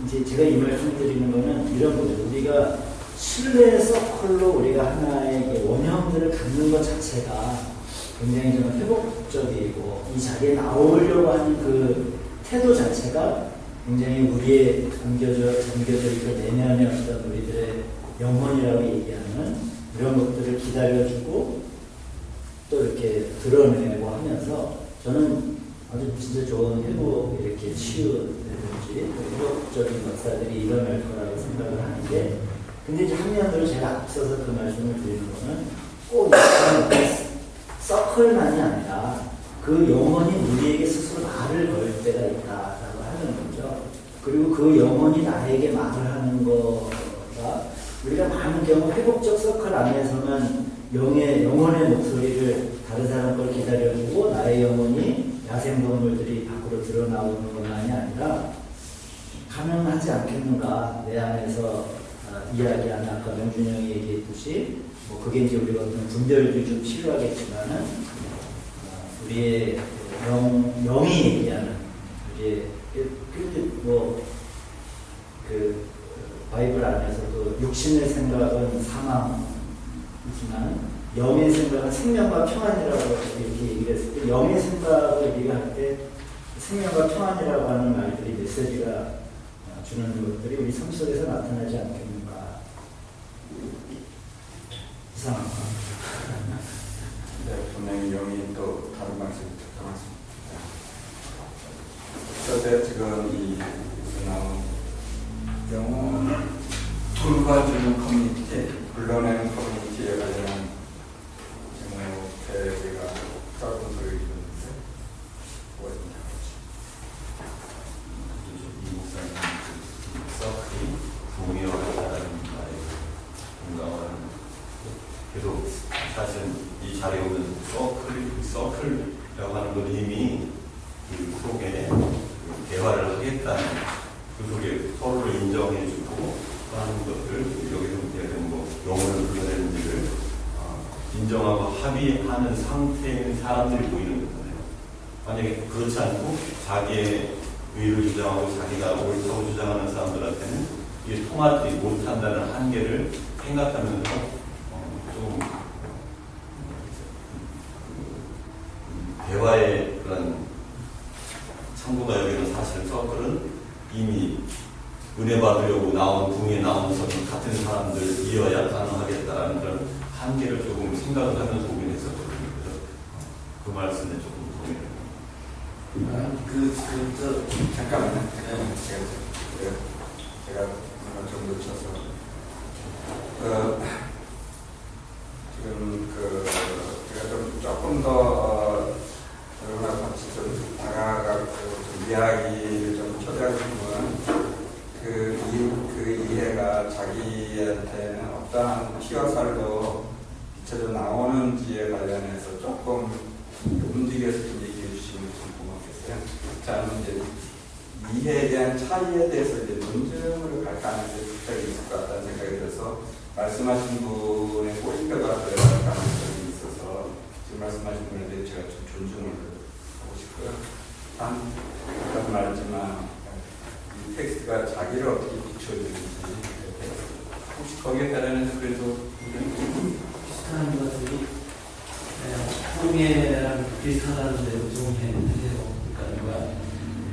이제 제가 이 말씀을 드리는 거는 이런 거죠. 우리가 신뢰 서클로 우리가 하나의 원형들을 갖는 것 자체가 굉장히 좀 회복적이고 이 자리에 나오려고 하는 그 태도 자체가 굉장히 우리의 담겨져 있고 내면의 어떤 우리들의 영혼이라고 얘기하는 이런 것들을 기다려주고 또 이렇게 드러내고 하면서 저는 아주 진짜 좋은 회복 이렇게 치유라든지 회복적인 역사들이 일어날 거라고 생각을 하는데 근데 이제 한면으로 제가 앞서서 그 말씀을 드리는 거는 꼭 서클만이 아니라 그 영혼이 우리에게 스스로 말을 걸 때가 있다라고 하는 거죠. 그리고 그 영혼이 나에게 말을 하는 거가 우리가 많은 경우 회복적 서클 안에서만 영혼의 목소리를 다른 사람 걸 기다려주고 나의 영혼이 야생동물들이 밖으로 드러나오는 것만이 아니라 가능하지 않겠는가 내 안에서 이야기하는 아까 명준이 형이 얘기했듯이 뭐 그게 이제 우리가 어떤 분별도 좀 필요하겠지만은 우리의 영이 얘기하는 우리의 그 바이블 안에서도 육신의 생각은 사망이지만 영의 생각은 생명과 평안이라고 이렇게 얘기를 했을 때 영의 생각을 우리가 할 때 생명과 평안이라고 하는 말들이 메시지가 주는 것들이 우리 삶 속에서 나타나지 않겠는가. 이상한가? 네, 분명히 영이 또 다른 방식으로 특정하십니다. 그런데 지금 이 나온 영혼 돌봐주는 커뮤니티, 불러내는 커뮤니티에 관련한 제목에 우리가 짧은 소리를 듣는데 뭐가 있냐? 이 목사님 서클이 동의어라는 말에 공감하는 계속 사실 이 자리에 오는 서클이라고 하는 건 이미 그 속에 대화를 하겠다는 그 속에 서로를 인정해주고 하는 것들 여기서 얘기하는 뭐 영혼을 불러내는지를 인정하고 합의하는 상태에 있는 사람들이 보이는 거잖아요. 만약에 그렇지 않고 자기의 의를 주장하고 자기가 옳다고 주장하는 사람들한테는 이게 통하지 못한다는 한계를 생각하면서 좀 대화의 그런 참고가 여기는 사실 서클은 이미 은혜 받으려고 나온 궁에 나오면서 같은 사람들이어야 가능하겠다라는 그런 한계를 조금 생각을 하면서 오긴 했었거든요. 그래서 그 말씀에 조금 동의를 잠깐만요. 제가 좀 놓쳐서 지금 제가 좀 조금 더 여러분과 같이 좀 다가가고 좀 이야기를 좀 초대하고 싶은 건 그 이해가 자기한테는 어떠한 피와 살도 비춰져 나오는지에 관련해서 조금 움직여서 좀 얘기해 주시면 좀 고맙겠어요. 자, 이제 이해에 대한 차이에 대해서 이제 논증으로 갈 가능성이 있을 것 같다는 생각이 들어서 말씀하신 분의 꼬리뼈가 들어갈 가능성이 있어서 지금 말씀하신 분에 대해 제가 좀 존중을 하고 싶고요. 아까 말했지만 이 텍스트가 자기를 어떻게 비춰주는지 혹시 거기에 따라서 그래도 비슷한 것들이 통계랑 비슷하다는 대로 동의해요. 그러니까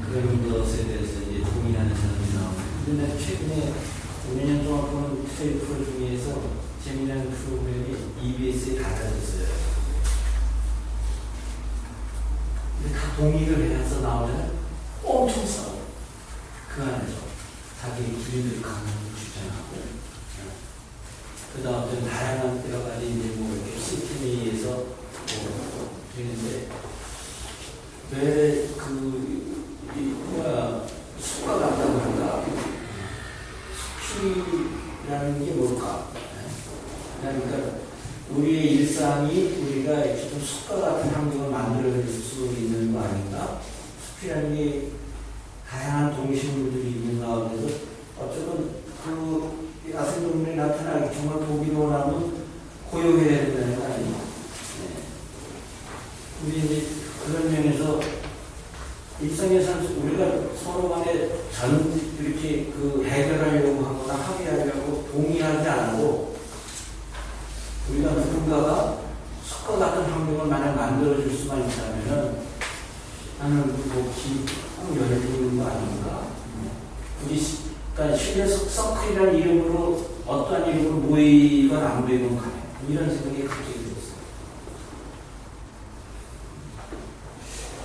그런 것에 대해서 이제 동의하는 사람이 나오고. 근데 최근에 5년 동안 보는 트레이 프로 중에서 재미난 프로그램이 EBS에 닫아졌어요. 근데 다 동의를 해서 나오면 엄청 싸워. 그 안에서 자기들이 강하게 주장하고. 그 다음에 다양한 여러 가지 이제 뭐 이렇게 시스템에 의해서 되는데 왜 수가 같다고 한다. 수필이라는 게 뭘까? 그러니까 우리의 일상이 우리가 이렇게 좀 숲과 같은 환경을 만들어낼 수 있는 거 아닌가? 숲이라는 게 다양한 동식물들이 있는 가운데서 어쩌면 그 야생동물이 나타나기 정말 보기로 하면 고요해야 된다는 거 아니에요? 네. 우리 이제 그런 면에서 일상에서 우리가 서로 간에 이렇게 해결하려고 하거나 합의하려고 동의하지 않아도 우리가 누군가가 숲과 같은 환경을 만약 만들어줄 수만 있다면 나는 꼭 열리는 거 아닌가? 그러니까 실내 서클이라는 이름으로 어떠한 이름으로 모이건 안 모이건 간에 이런 생각이 갑자기 들었어요.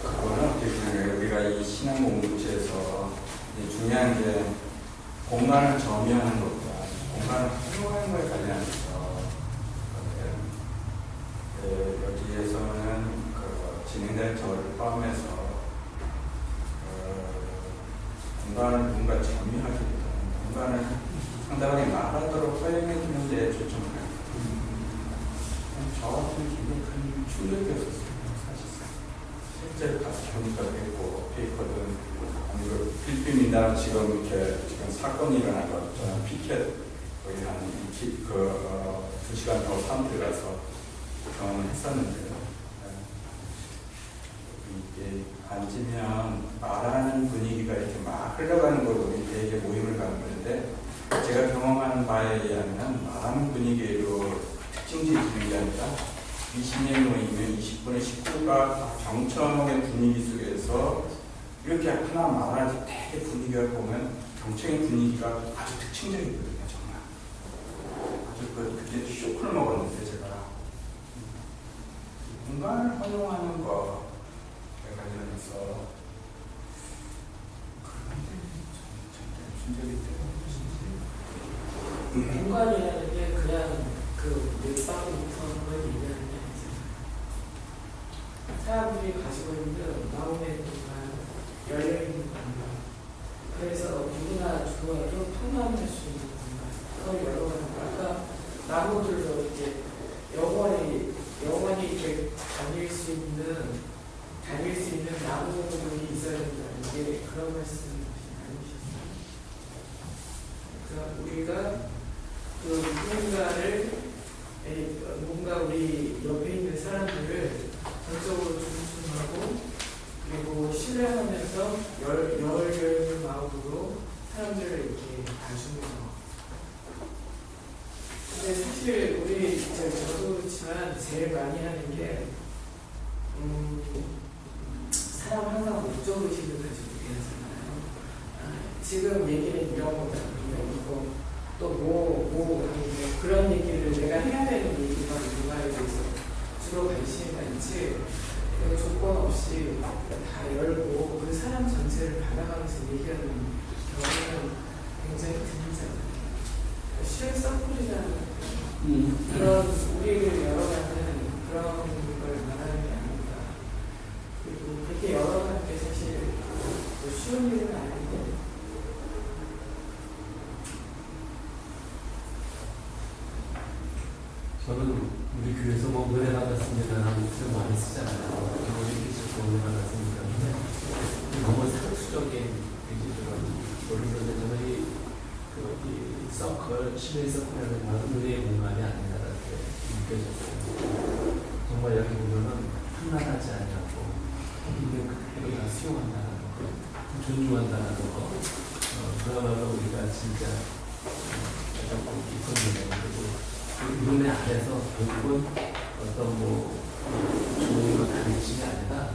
그거는 어떻게 생각해요? 우리가 이 신앙 공동체에서 중요한 게 공간을 점유하는 것보다 공간을 활용하는 것에 관련해서 여기에서는 진행된 저를 포함해서 공간을 누군가 점유하기보다는 공간을 상당하게 말하도록 허용해주는 데 초점을 해요. 저 같은 굉장히 큰 충격이었었어요. 사실상 실제로 가서 보니까 그랬고 페이커든 아니고 필리핀 민당 지금 사건이 일어나고 피켓 거의 한 2시간 더 사람들이 가서 경험을 했었는데요. 이게 앉으면 말하는 분위기가 이렇게 막 흘러가는 걸로 되게 모임을 가는 건데 제가 경험한 바에 의하면 말하는 분위기로 특징지 있는 게 아니라 20년 모이면 20분의 식구가 경청의 분위기 속에서 이렇게 하나 말하지 되게 분위기가 보면 경청의 분위기가 아주 특징적이거든요. 정말 아주 그때 쇼크를 먹었는데 제가 공간을 활용하는 거에 관련해서 공간이라는 게 그냥 밑방부터 얘기하는 게 아니잖아요. 사람들이 가지고 있는 마음의 공간, 열려있는 공간, 그래서 누구나 좋아도 통합할 수 있는 공간, 그걸 여러 가지 아까 나무들도 이제 영원히 이렇게 다닐 수 있는 나무들이 있어야 된다는 게 그런 말씀이 아니셨어요. 그러니까 우리가 뭔가 우리 옆에 있는 사람들을 전적으로 존중하고 그리고 신뢰하면서 열려있는 마음으로 사람들을 이렇게 봐주는 거. 근데 사실 저도 그렇지만 제일 많이 하는 게 사람 항상 목적의식을 가지고 얘기하잖아요. 지금 얘기는 이런 거다. 이거 또 그런 얘기를 내가 해야 되는 얘기가 누가에 대해서 주로 관심이 많지 조건 없이 다 열고 그 사람 전체를 받아가면서 얘기하는 경우는 굉장히 드물잖아요. 쉘 서클이라는 그런 우리를 열어가는 그런 걸 말하는 게 아닌가. 그리고 그렇게 열어가는 게 사실 쉬운 일은 아닌데 저는 우리 교회에서 뭐 은혜 받았습니다라고 표현 많이 쓰잖아요. 경험이 끼쳐서 은혜 받았습니다. 너무 상수적인 의지들은 모르는데 저는 이 서클, 시대의 서클이라는 건 은혜의 공간이 아니라는 게 느껴졌어요. 정말 여기 보면은 한나라하지 않냐고 있는 그대로 다 수용한다는 거, 존중한다는 거, 그야말로 우리가 진짜 조금 깊은 그리고 그 은혜 안에서 결국은 어떤 뭐 조언과 가르침이 아니라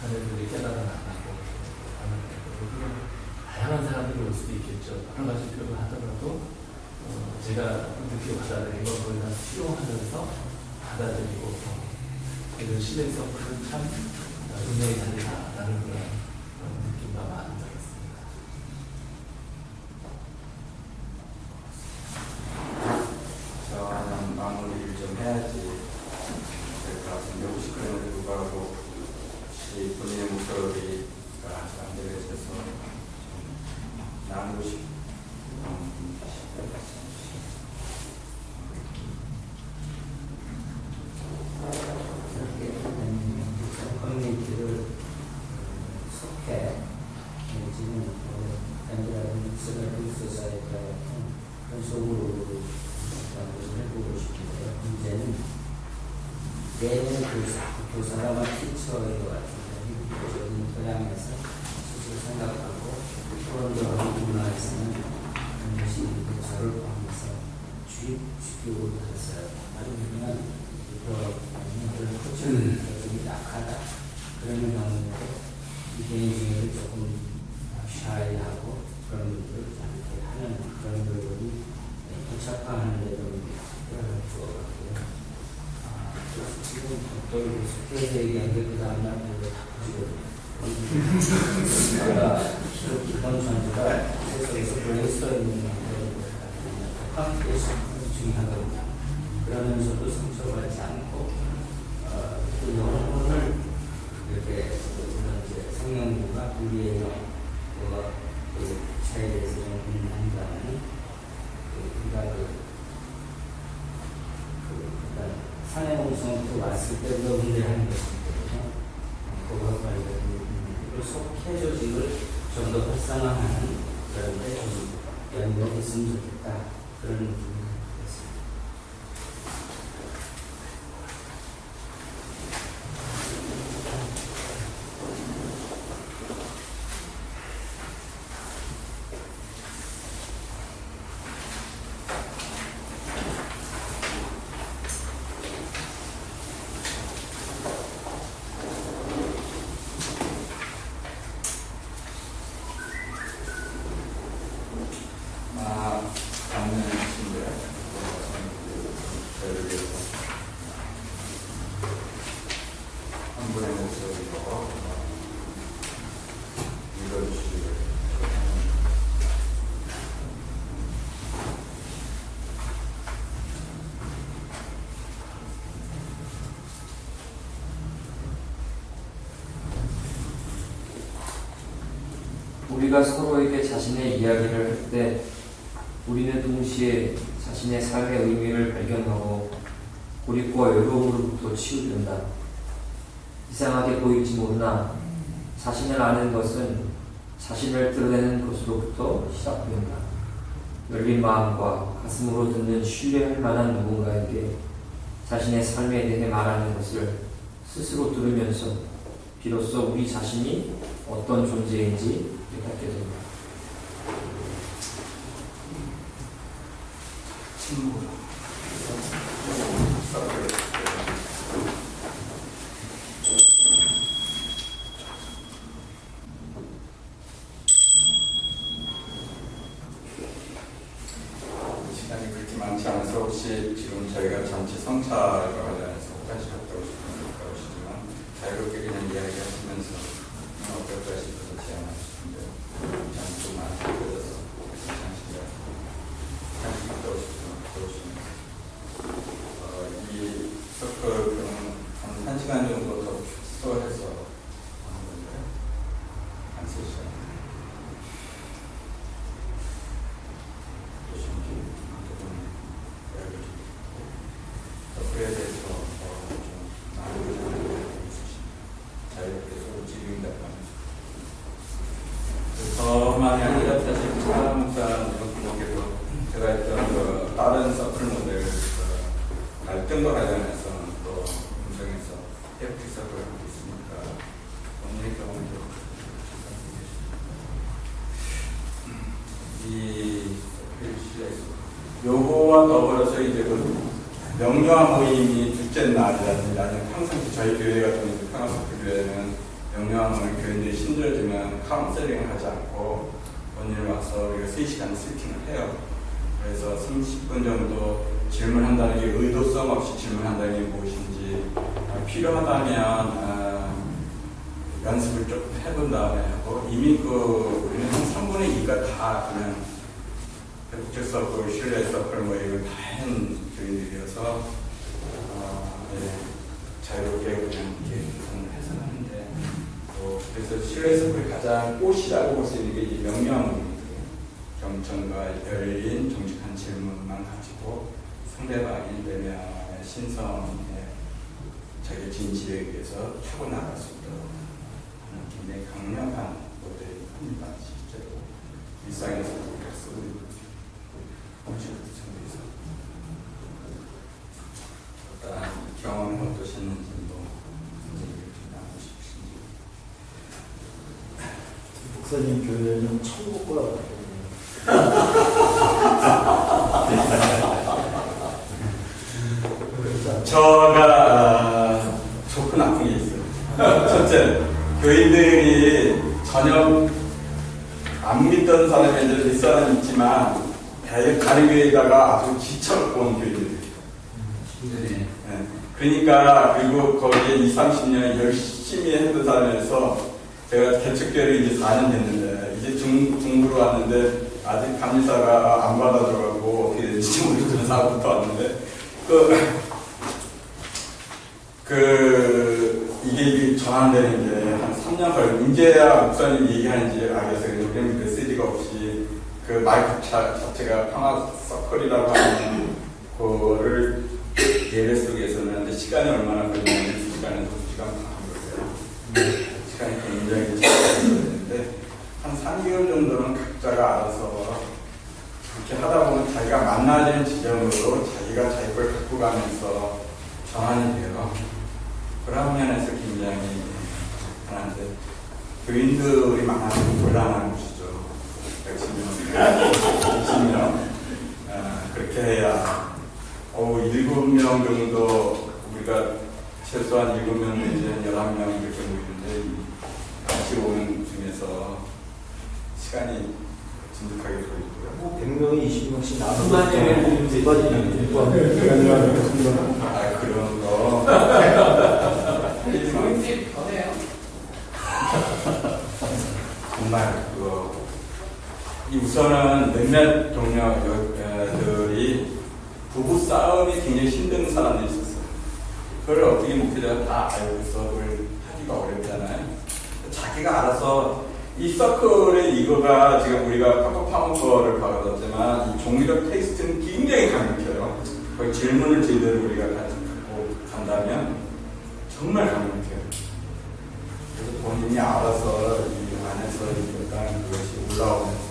하나님을 깨달아 나가고 그런 다양한 사람들이 올 수도 있겠죠. 여러 가지 표현을 하더라도 제가 느끼고 받아들인 건 거의 다 수용하면서 받아들이고 이런 시대에서 그런 참 은혜의 자리다라는 그런 느낌과 마음이 들었습니다. 저는 마무리를 좀 해야지 될 것 같은데 혹시 그럼에도 불구하고 혹시 본인의 목소리가 안 들려져서 좀 나누고 싶은 커뮤니티를 속해 지금 밴드라는 스가드 소사이티 같은 그런 속으로 해보고 싶은데요. 문제는 내는 교사가 막 티처인 것 같은데 미국적인 토양에서 스스로 생각하고 토론적인 문화에서는 그런 것이 저를 포함해서 주입시키고 했어요. 아주 그냥 그런 코치는 좀 약하다. 그런 경우에 이 개인적으로 조금 샤이하고 그런 분들을 이렇게 하는 그런 부분이 포착화하는 데도 주어갔고요. 그래서 지금 또 스케일에 얘기한 게 그 다음날 별로 다 부지거든요. 제가 이번 전주가 세속에서 브레이스토링 함께 중요하거든요. 그러면서도 상처받지 않고 그 영혼을 이렇게 이제 성령님과 우리의 영과 그 차에 대해서 좀 고민한다면 우리가 산의 홍성부터 왔을 때 우리가 문제하는 것이거든요. 그거와 관련된 속해 조직을 좀 더 활성화하는 그런 데 좀 연결했으면 좋겠다. 그런 부분이 있습니다. 우리가 서로에게 자신의 이야기를 할 때 우리는 동시에 자신의 삶의 의미를 발견하고 고립과 외로움으로부터 치유된다. 이상하게 보일지 모르나 자신을 아는 것은 자신을 드러내는 것으로부터 시작된다. 열린 마음과 가슴으로 듣는 신뢰할 만한 누군가에게 자신의 삶에 대해 말하는 것을 스스로 들으면서 비로소 우리 자신이 어떤 존재인지 깨닫게 됩니다. 시간이 그렇게 많지 않아서 혹시 지금 저희가 전체 성찰과 관련해서 다시 갔다 오시지만 자유롭게 그냥 이야기하시면서 어떨까 싶어서 제안하셨는데 좀 많이 들어서 괜찮으신가요? 다시 갔다 오시면서 이 서클은 한 1시간 정도 더 축소해서 하는 건가요? 한 3시간 저만이 아니라 사실 차목사님 목에도 제가 했던 그 다른 서클 모델 갈등과 관련해서 또 운동에서 FT 서클을 하고 있으니까 본인의 경험도 이 요거와 더불어서 이제 그 명료한 모임이 둘째 날이라든지 아니면 항상 저희 교회 같은 경우 평화서클 교회는 명료한 모임 교인들이 힘들어지면 카운셀링을 하지 않고 본인을 와서 우리가 3시간 세팅을 해요. 그래서 30분 정도 질문한다는 게 의도성 없이 질문한다는 게 무엇인지 필요하다면 연습을 조금 해본 다음에 하고 이미 우리는 한 3분의 2가 다 그냥 국제 서클, 신뢰 서클 뭐 이걸 다 한 교인들이어서 자유롭게 그냥 이렇게 해서 하는데 그래서 신뢰 서클 가장 꽃이라고 볼 수 있는 게 이 명료한 모임이에요. 경청과 열린 정직한 질문만 가지고 상대방이 내면의 신성에 자기 진실에 의해서 타고나갈 수 있도록 하는 굉장히 강력한 모델입니다. 실제로 일상에서 우리가 쓰고 있는 공식으로 정리해서 어떠한 경험이 어떠셨는지 얘기를 좀 나누고 싶으신지. 목사님 교회는 천국과 저가 좋고 나쁜 게 있어요. 첫째, 교인들이 전혀 안 믿던 사람이 윗사람이 있지만 다른 교회에다가 아주 지쳐갖고 온 교인들이 네. 그러니까 그리고 거기에 20-30년 열심히 했던 사람에서 제가 개척교회를 이제 4년 됐는데 이제 중부로 왔는데 아직 감리사가 안 받아줘가고 어떻게 될지 모르겠는 사업부터 왔는데 이게 전환되는 게 한 3년 걸려. 이제야 목사님 얘기하는지 알겠어요. 우리는 메시지가 없이 그 마이크 자체가 평화 서클이라고 하는 거를 예배 속에서는 시간이 얼마나 걸리냐면 2시간에서 2시간 반 걸려요. 시간이 굉장히 잘 걸리는데 한 3개월 정도는 각자가 알아서 그렇게 하다 보면 자기가 만나지는 지점으로 자기가 자기 걸 갖고 가면서 전환이 돼요. 그런 면에서 굉장히 편한데 교인들이 많아지면 곤란한 곳이죠. 110명 그렇게 해야 7명 정도 우리가 최소한 7명 내지 11명 이렇게 모이는데 같이 오는 중에서 시간이 진득하게 걸리고요. 100명이 20명씩 나눠서 그만 얘기해도 대박이네. 그런 거. 정말 우선은 몇몇 동료들이 부부 싸움이 굉장히 힘든 사람들이 있었어요. 그걸 어떻게 목회자가 다 알고 수업을 하기가 어렵잖아요. 자기가 알아서 이 서클의 이거가 지금 우리가 파워파워를 받았지만 이 종이력 테스트는 굉장히 강력해요. 그 질문을 제대로 우리가 가지고 간다면 정말 강력해요. 그래서 본인이 알아서 이 안에서 어떤 그것이 올라오면서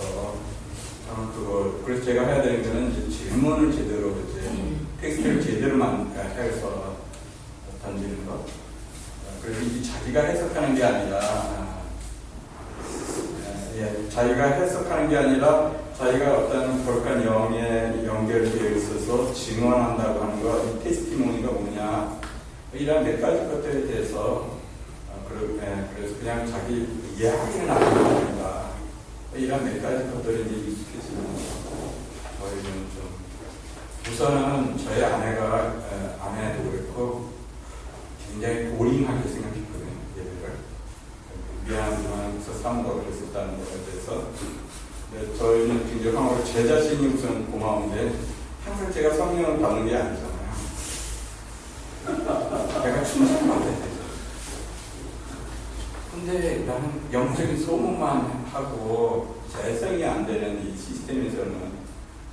그래서 제가 해야 되는 거는 이제 질문을 제대로 텍스트를 제대로만 해서 던지는 것. 그래서 이게 자기가 해석하는 게 아니라 자기가 해석하는 게 아니라 자기가 어떤 거룩한 영에 연결되어 있어서 증언한다고 하는 거, 이 테스티모니가 뭐냐 이런 몇 가지 것들에 대해서 그래서 그냥 자기 이야기는 안 하는 겁니다. 이런 몇 가지 것들이 익숙해지면 저희는 좀 우선은 저희 아내도 그렇고 굉장히 보링하게 생각했거든요. 예배를 미안하지만 사무가 그랬었다는 것에 대해서 저희는 굉장히 황홀히 제 자신이 우선 고마운데 항상 제가 성령을 받는 게 아니잖아요. 내가 충성받아야 되죠. 근데 나는 영적인 소문만 하고 재생이 안 되는 이 시스템에서는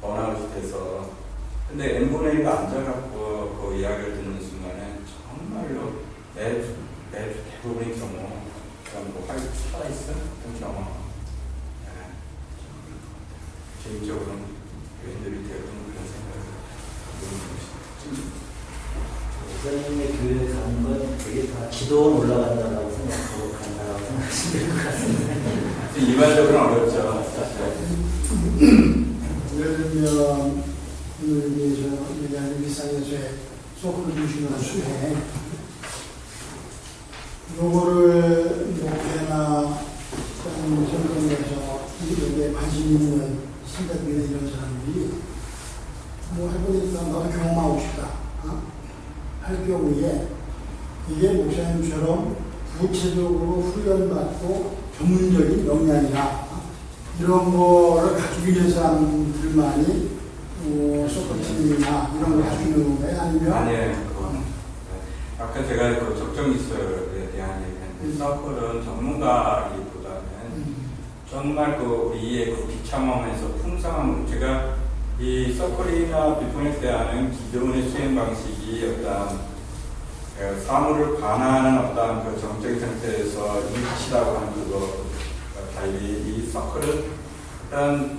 번아웃이 돼서 근데 n분의 1가 앉아갖고 그 이야기를 듣는 순간에 정말로 매주 대부분의 경우 뭐 살아있어? 그런 경우 개인적으로는 교인들이 대부분 그런 생각을 목사님의 교회에 가는 건 되게 다 기도원 올라간다고 생각하고 간다고 생각하시면 될 것 같습니다. 일반적으로는 어렵죠. 예를 들면 오늘 저 일상에서의 소크를 주시는 수행 요거를 목회나 전공에서 여기에 관심 있는 신자들이나 이런 사람들이 뭐 해보니까 나도 경험하고 싶다 할 경우에 이게 목사님처럼 구체적으로 훈련받고 전문적인 역량이나 이런 거를 가지고 있는 사람들만이 소프트웨어나 이런 걸 가지고 있는 건가요? 아니면? 아니에요. 아까 제가 그 적정기술에 대한 얘기했는데 서클은 전문가기보다는 정말 그 우리의 그 비참함에서 풍성함 제가 이 서클이나 비폰에 대한 기존의 수행 방식이 어떤 사물을 관하는 어떤 그 정적인 상태에서 일치라고 하는 그거 달리 이 서클은 일단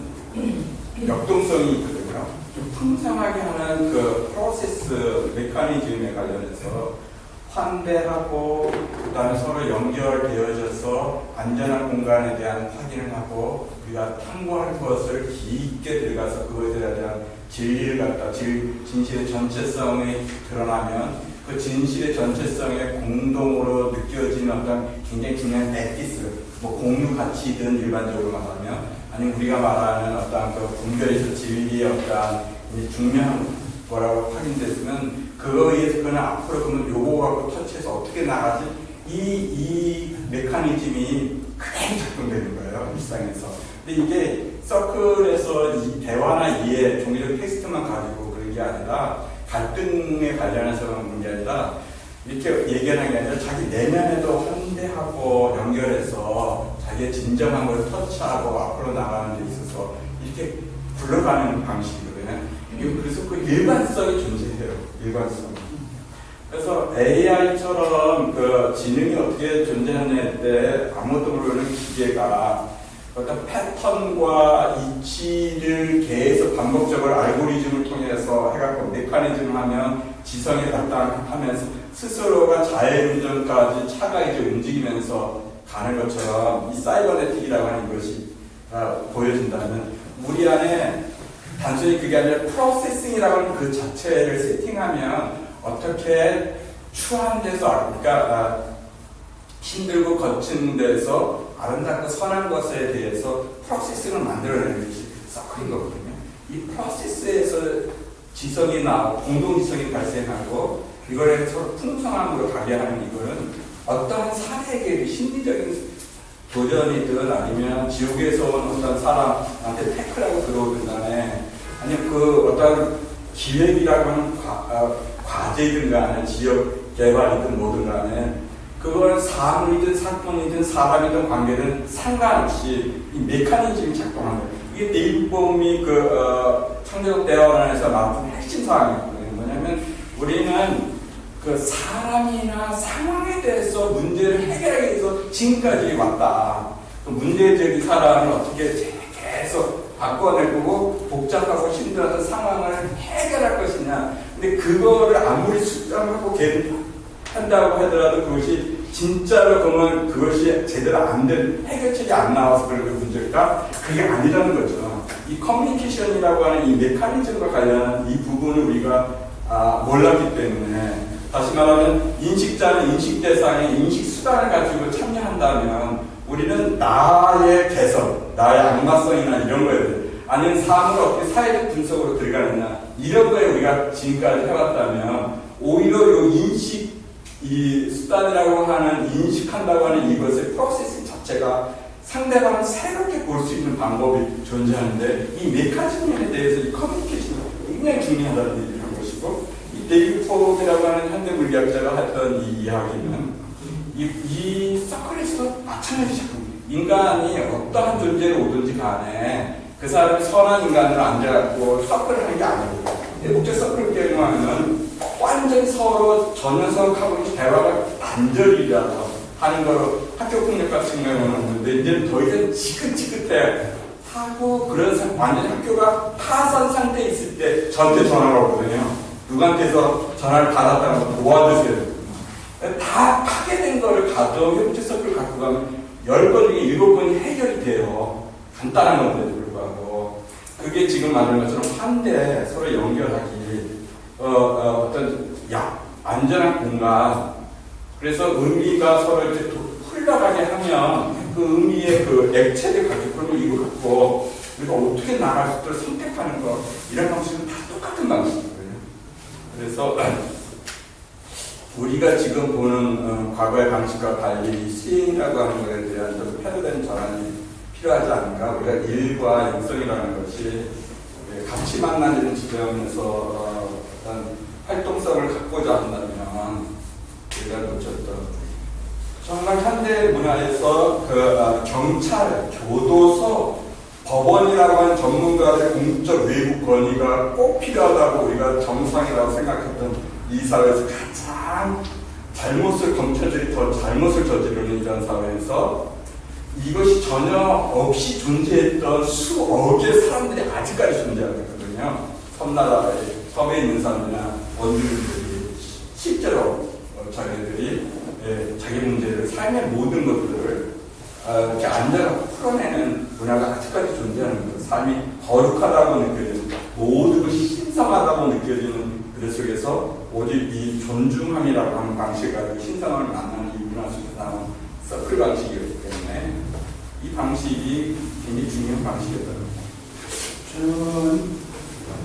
역동성이 있거든요. 좀 풍성하게 하는 그 프로세스 메커니즘에 관련해서 환대하고 그다음에 서로 연결되어져서 안전한 공간에 대한 확인을 하고 우리가 탐구할 것을 깊게 들어가서 그것에 대한 진리를 갖다 진실의 전체성이 드러나면 그 진실의 전체성에 공동으로 느껴지는 어떤 굉장히 중요한 에티스, 뭐 공유 가치든 일반적으로 말하면 아니면 우리가 말하는 어떤 그 분별에서 진리의 어떤 중요한 거라고 확인됐으면 그거에 의해서 그는 앞으로 그러면 요거 갖고 터치해서 어떻게 나가지 이 메커니즘이 그대로 작동되는 거예요 일상에서. 근데 이게 서클에서 이 대화나 이해 종교적 텍스트만 가지고 그런 게 아니라 갈등에 관련해서만 그런 게 아니라 이렇게 얘기하는 게 아니라 자기 내면에도 환대하고 연결해서 자기의 진정한 걸 터치하고 앞으로 나가는 데 있어서 이렇게 굴러가는 방식이거든요. 그래서 그 일관성이 존재해요. 일관성. 그래서 AI처럼 그 지능이 어떻게 존재하느냐에 때 아무것도 모르는 기계가 어떤 패턴과 이치를 계속 반복적으로 알고리즘을 통해서 해갖고 메커니즘을 하면 지성에 나타나면서 스스로가 자율운전까지 차가 이제 움직이면서 가는 것처럼 이 사이버네틱이라고 하는 것이 보여진다면 우리 안에 단순히 그게 아니라 프로세싱이라고 하는 그 자체를 세팅하면 어떻게 추한 데서 그러니까 힘들고 거친 데서 아름답고 선한 것에 대해서 프로세싱을 만들어내는 것이 서클인 거거든요. 이 프로세스에서 지성이 나오고 공동지성이 발생하고 이걸 서로 풍성함으로 가게 하는 이거는 어떤 사례에게 심리적인 도전이든 아니면 지옥에서 온 어떤 사람한테 태클하고 들어오든 간에 아니면 그 어떤 기획이라고 하는 과제이든 간에 지역 개발이든 뭐든 간에 그걸 사물이든 사건이든 사람이든 관계든 상관없이 이 메커니즘이 작동하는 거예요. 이게 데이브 봄이 창조적 대화론에서 나온 핵심 사항이거든요. 뭐냐면 우리는 그 사람이나 상황에 대해서 문제를 해결하기 위해서 지금까지 왔다. 그 문제적인 사람을 어떻게 계속 바꿔내고 복잡하고 힘들었던 상황을 해결할 것이냐. 근데 그거를 아무리 습관하고 한다고 하더라도 그것이 진짜로 그러면 그것이 제대로 안 된 해결책이 안 나와서 그런 문제일까? 그게 아니라는 거죠. 이 커뮤니케이션이라고 하는 이 메커니즘과 관련한 이 부분을 우리가 몰랐기 때문에 다시 말하면 인식자는 인식 대상의 인식 수단을 가지고 참여한다면 우리는 나의 개성, 나의 악마성이나 이런 거에 아니면 사물을 어떻게 사회적 분석으로 들어가느냐 이런 거에 우리가 지금까지 해왔다면 오히려 이 인식 이 수단이라고 하는 인식한다고 하는 이것의 프로세스 자체가 상대방을 새롭게 볼 수 있는 방법이 존재하는데 이 메커니즘에 대해서 이 커뮤니케이션이 굉장히 중요하다는 얘기를 한 것이고 이 데이비드 폼이라고 하는 현대 물리학자가 했던 이 이야기는 이 서클에서 마찬가지 작품 인간이 어떠한 존재로 오든지 간에 그 사람이 선한 인간으로 앉아갖고 서클을 하는 게 아니고 목적 서클을 경우하면 완전히 서로 전혀석하고 대화가 단절이라서 하는 거로 학교 폭력 같은 경우는 있는데 이제는 더 이상 지긋지긋해 하고 완전 학교가 파산 상태에 있을 때 저한테 전화가 오거든요. 누구한테서 전화를 받았다고 도와주세요. 다 파괴된 거를 협치 서클을 갖고 가면 10건 중에 7건이 해결이 돼요. 간단한 건데도 불구하고. 그게 지금 말하는 것처럼 한데 서로 연결하기, 어떤 안전한 공간, 그래서 의미가 서로 이렇게 흘러가게 하면 그 의미의 그 액체를 가지고 그러면 이거 갖고 우리가 어떻게 나갈 수를 선택하는 거, 이런 방식은 다 똑같은 방식이에요. 그래서 우리가 지금 보는 과거의 방식과 달리 시행이라고 하는 것에 대한 좀 패러다임 전환이 필요하지 않은가. 우리가 일과 영성이라는 것이 같이 만나는 지점에서 어떤 활동성을 갖고자 한다면 우리가 놓쳤던 정말 현대 문화에서 경찰, 교도소, 법원이라고 하는 전문가들의 공적 외부 권위가 꼭 필요하다고 우리가 정상이라고 생각했던 이 사회에서 가장 검찰들이 더 잘못을 저지르는 이런 사회에서 이것이 전혀 없이 존재했던 수억의 사람들이 아직까지 존재하고 있거든요. 섬나라에 섬에 있는 사람들이나 원주민들이 실제로 자기들이 자기 문제를, 삶의 모든 것들을 이렇게 앉아서 풀어내는 문화가 아직까지 존재하는 거예요. 삶이 거룩하다고 느껴지는, 모든 것이 신성하다고 느껴지는 그 속에서 오직 이 존중함이라고 하는 방식을 가지고 신성함을 만나는 이 문화 속에서 나온 서클 방식이었기 때문에 이 방식이 굉장히 중요한 방식이었다는 겁니다. 저는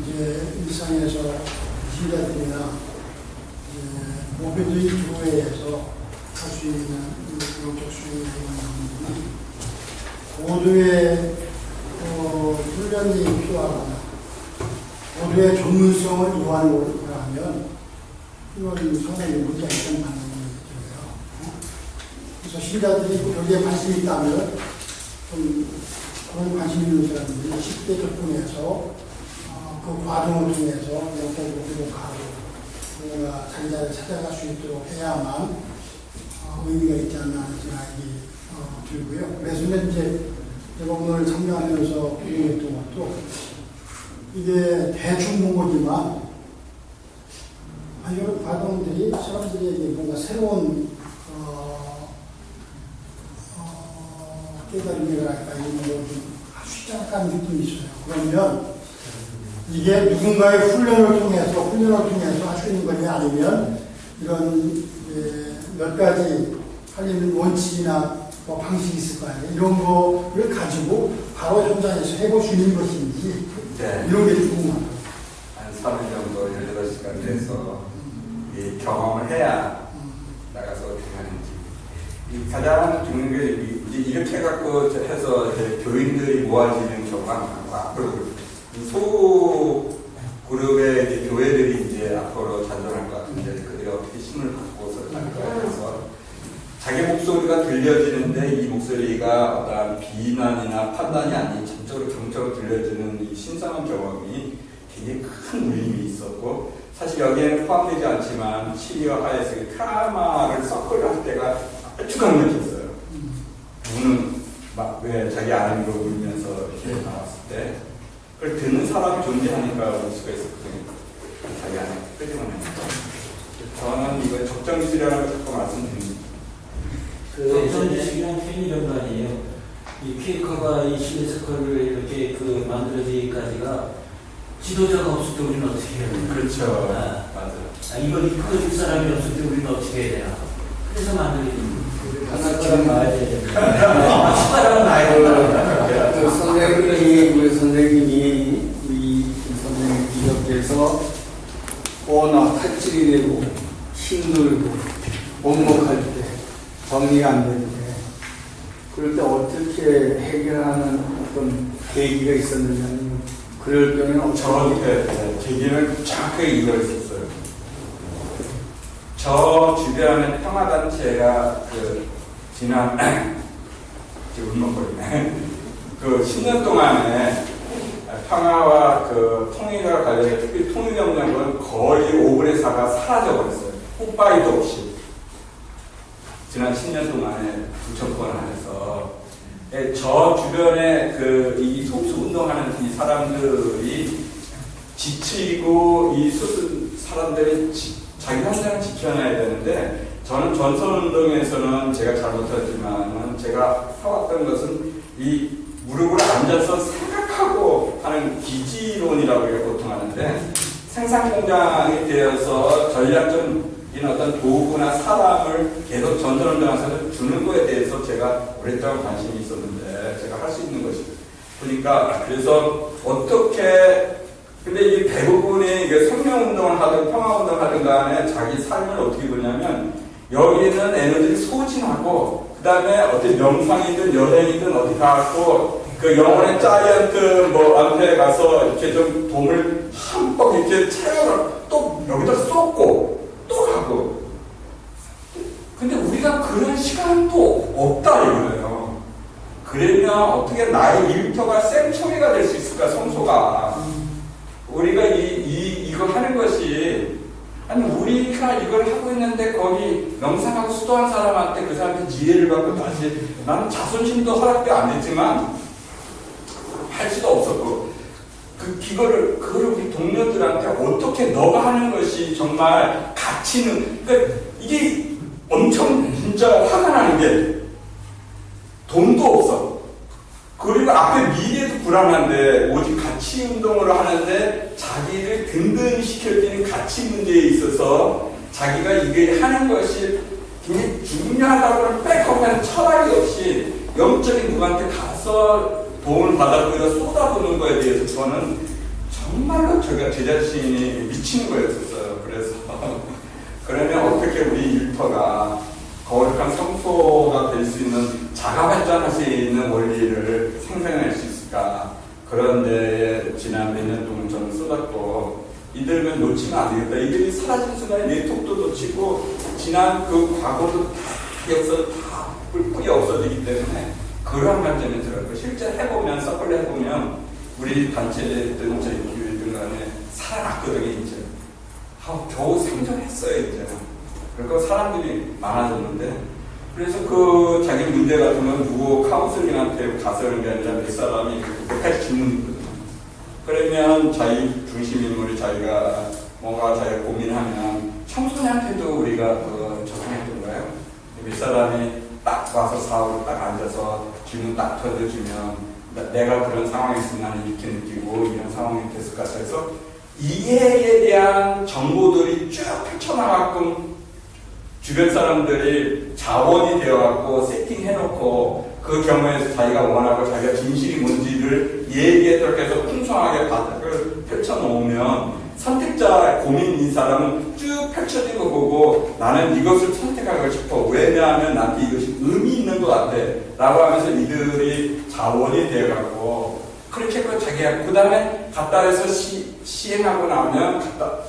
이제 일상에서 지자들이나 모교도의 교회에서 할 수 있는 영적 수행을 하는 부분이 고도의 훈련이 필요하거나 고도의 전문성을 요하는 거라면 이건 상당히 문제가 있다는 반응이 들어요. 그래서 신자들이 여기에 관심이 있다면 좀 그런 관심 있는 사람들이 쉽게 접근해서 그 과정을 통해서 영적으로 회복하고 뭔가 자기 자리를 찾아갈 수 있도록 해야만 의미가 있지 않나 하는 생각이 들고요. 그래서 이제 제가 오늘 참여하면서 궁금했던 것도 이게 대충 본 거지만 이런 과정들이 사람들에게 뭔가 새로운 깨달음이랄까 이런 걸 좀 시작한 느낌이 있어요. 그러면 이게 누군가의 훈련을 통해서 할 수 있는 거냐, 아니면 이런 몇 가지 하려는 원칙이나 뭐 방식이 있을 거 아니에요. 이런 거를 가지고 바로 현장에서 해볼 수 있는 것인지 이런 게 궁금합니다. 한 3일 정도 18시간 돼서 이 경험을 해야 나가서 어떻게 하는지. 가장 중요한 게 이렇게 해갖고 해서 교인들이 모아지는 경우가 많고, 앞으로 소 그룹의 이제 교회들이 이제 앞으로 잔존할 것 같은데 그들이 어떻게 힘을 갖고서 할까 해서 자기 목소리가 들려지는데 이 목소리가 어떤 비난이나 판단이 아닌 전적으로 경적으로 들려지는 이 신성한 경험이 굉장히 큰 울림이 있었고, 사실 여기에는 포함되지 않지만 치료 하에서 트라우마를 서클을 할 때가 아주 강력했어요. 우는 막 왜 자기 아내로 울면서 이렇게 나왔을 때 그걸 듣는 사람이 존재하니까 울 수가 있었거든요. 자기 안에 끄집어내니까. 저는 이거 적정지수라는 걸 자꾸 말씀드립니다. 적정지수란 편의점 아니에요. 이 퀘이커가 이 시대스컬을 이렇게 만들어지기까지가 지도자가 없을 때 우리는 어떻게 해야 되나? 그렇죠. 맞아요. 이걸 이끌어줄 사람이 없을 때 우리는 어떻게 해야 되나? 그래서 만들어진 하나처럼 나야 돼. 숟가락은 나야 돼. 우리 선생님이 우리 선생님 기억해서 워낙 탈출이 되고 힘들고 먹먹할 때 정리가 안 되는데 그럴 때 어떻게 해결하는 어떤 계기가 있었느냐, 그럴 경우에는 저한테 계기는 정확하게 이유가 있었어요. 저 주변에 평화단체가 지난 지금 울먹거리네. 10년 동안에 평화와 통일과 관련해 특히 통일협력은 거의 5분의 4가 사라져버렸어요. 뽀빠이도 없이. 지난 10년 동안에 9,000건 안에서 저 주변에 이 소수 운동하는 이 사람들이 지치고 이 사람들이 자기 환경을 지켜놔야 되는데 저는 전선운동에서는 제가 잘못했지만 제가 해왔던 것은 이 무릎을 앉아서 생각하고 하는 기지론이라고 보통 하는데 생산공장이 되어서 전략적인 어떤 도구나 사람을 계속 전선운동에서 주는 거에 대해서 제가 오랫동안 관심이 있었는데 제가 할 수 있는 것이 그러니까 그래서 어떻게 근데 이 대부분이 성령운동을 하든 평화운동을 하든 간에 자기 삶을 어떻게 보냐면 여기는 에너지를 소진하고 그 다음에 어떤 명상이든 여행이든 어디 가고 그 영혼의 자이언트 한테 가서 이렇게 좀 돈을 한번 이렇게 채워서 또 여기다 쏟고 또 가고 근데 우리가 그런 시간도 없다 이거예요. 그러면 어떻게 나의 일터가 생초리가 될 수 있을까 성소가 우리가 이거 하는 것이 아니 우리가 이걸 하고 있는데 거기 명상하고 수도한 사람한테 그 사람한테 지혜를 받고 다시 나는 자존심도 허락도 안 됐지만 할 수도 없었고 그거를 우리 동료들한테 어떻게 너가 하는 것이 정말 가치는 그러니까 이게 엄청 진짜 화가 나는 게 돈도 없어. 그리고 앞에 미래도 불안한데 오직 가치 운동을 하는데 자기를 든든히 시켜주는 가치 문제에 있어서 자기가 이게 하는 것이 굉장히 중요하다고는 백업하는 철학이 없이 영적인 누구한테 가서 돈을 받아 거기다 쏟아부는 거에 대해서 저는 정말로 제가 제 자신이 미치는 거였었어요. 그래서 그러면 어떻게 우리 일터가 거룩한 성소가 될 수 있는 자가 발전할 수 있는 원리를 생성할 수 있을까? 그런데 지난 몇 년 동안 저는 쏟았고 이들은 놓치면 안 되겠다. 이들이 사라진 순간에 네트워크도 놓치고 지난 그 과거도 다 역사도 다 뿔뿔이 없어지기 때문에 그러한 관점에 들어가고 실제 해보면 서클 해보면 우리 단체든 저희 교회들 간에 살아났거든요. 이제 겨우 생존했어요. 이제 그러니까 사람들이 많아졌는데 그래서 그 자기 문제 같은 건 누구 카운슬링한테 가서 하는 게 아니라 몇 사람이 끝까지 질문이 있거든요. 그러면 자기 중심 인물이 자기가 뭔가 자기가 고민하면 청소년한테도 우리가 접근했던 거예요. 몇 사람이 딱 와서 사업을 딱 앉아서 질문 딱 던져주면 내가 그런 상황에 있으면 나는 이렇게 느끼고 이런 상황이 됐을 것 같아서 이해에 대한 정보들이 쭉 펼쳐나가끔 주변 사람들이 자원이 되어갖고 세팅해놓고 그 경우에서 자기가 원하고 자기가 진실이 뭔지를 얘기하도록 해서 풍성하게 바닥을 펼쳐놓으면 선택자 고민인 사람은 쭉 펼쳐진 거 보고 나는 이것을 선택하고 싶어. 왜냐하면 나한테 이것이 의미 있는 것 같아. 라고 하면서 이들이 자원이 되어갖고 그렇게 해서 자기가 그 다음에 갔다 해서 시행하고 나면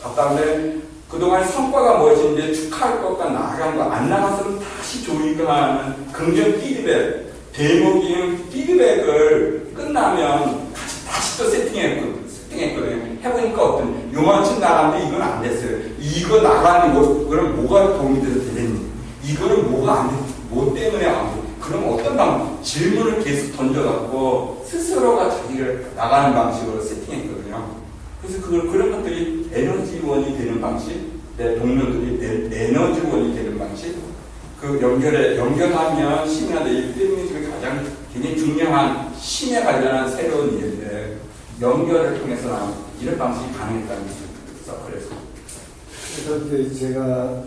갔다 오면 그동안 성과가 무엇인지 축하할 것과 나아간 거 안 나갔으면 다시 조이가하는 긍정 피드백 대목인 피드백을 끝나면 다시 또 세팅했거든요. 해보니까 어떤 요만큼 나갔는데 이건 안 됐어요. 이거 나가는 거 그럼 뭐가 도움이 돼서 되겠니? 이거는 뭐가 안 됐지? 뭐 때문에 안 돼? 그럼 어떤 방법? 질문을 계속 던져갖고 스스로가 자기를 나가는 방식으로 세팅했거든요. 그래서 그런 것들이 에너지원이 되는 방식, 내 동료들이 에너지원이 되는 방식, 그 연결하면 힘이나 내 페미니즘이 가장 굉장히 중요한 힘에 관련한 새로운 일인데 연결을 통해서 나온 이런 방식이 가능했다는 거죠. 그래서 제가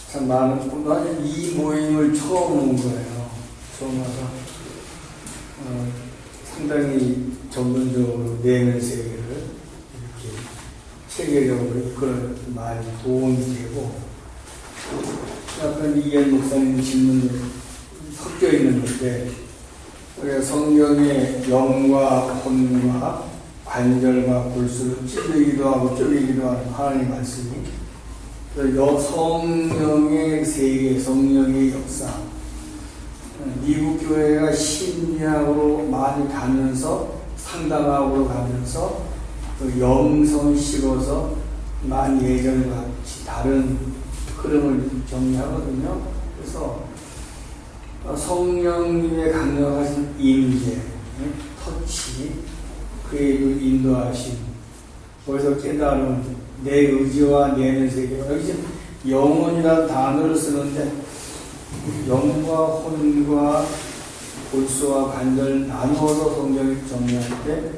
참 많은 이 모임을 처음 온 거예요. 처음 와서 상당히 전문적으로 내면 세계를 이렇게 체계적으로 이끌어 많이 도움이 되고 약간 이현 목사님 질문이 섞여 있는 건데 성경의 영과 혼과 관절과 골수를 찔리기도 하고 쪼개기도 하는 하나님의 말씀이 성령의 세계, 성령의 역사 미국 교회가 심리학으로 많이 가면서 상담학으로 가면서 또 영성이 식어서 많이 예전과 다른 흐름을 정리하거든요. 그래서 성령님의 강력하신 임재, 터치, 그의 그 인도하심, 거기서 깨달음, 내 의지와 내면 세계. 여기 지금 영혼이라는 단어를 쓰는데 영과 혼과 골수와 관절 나누어서 성경이 정리할 때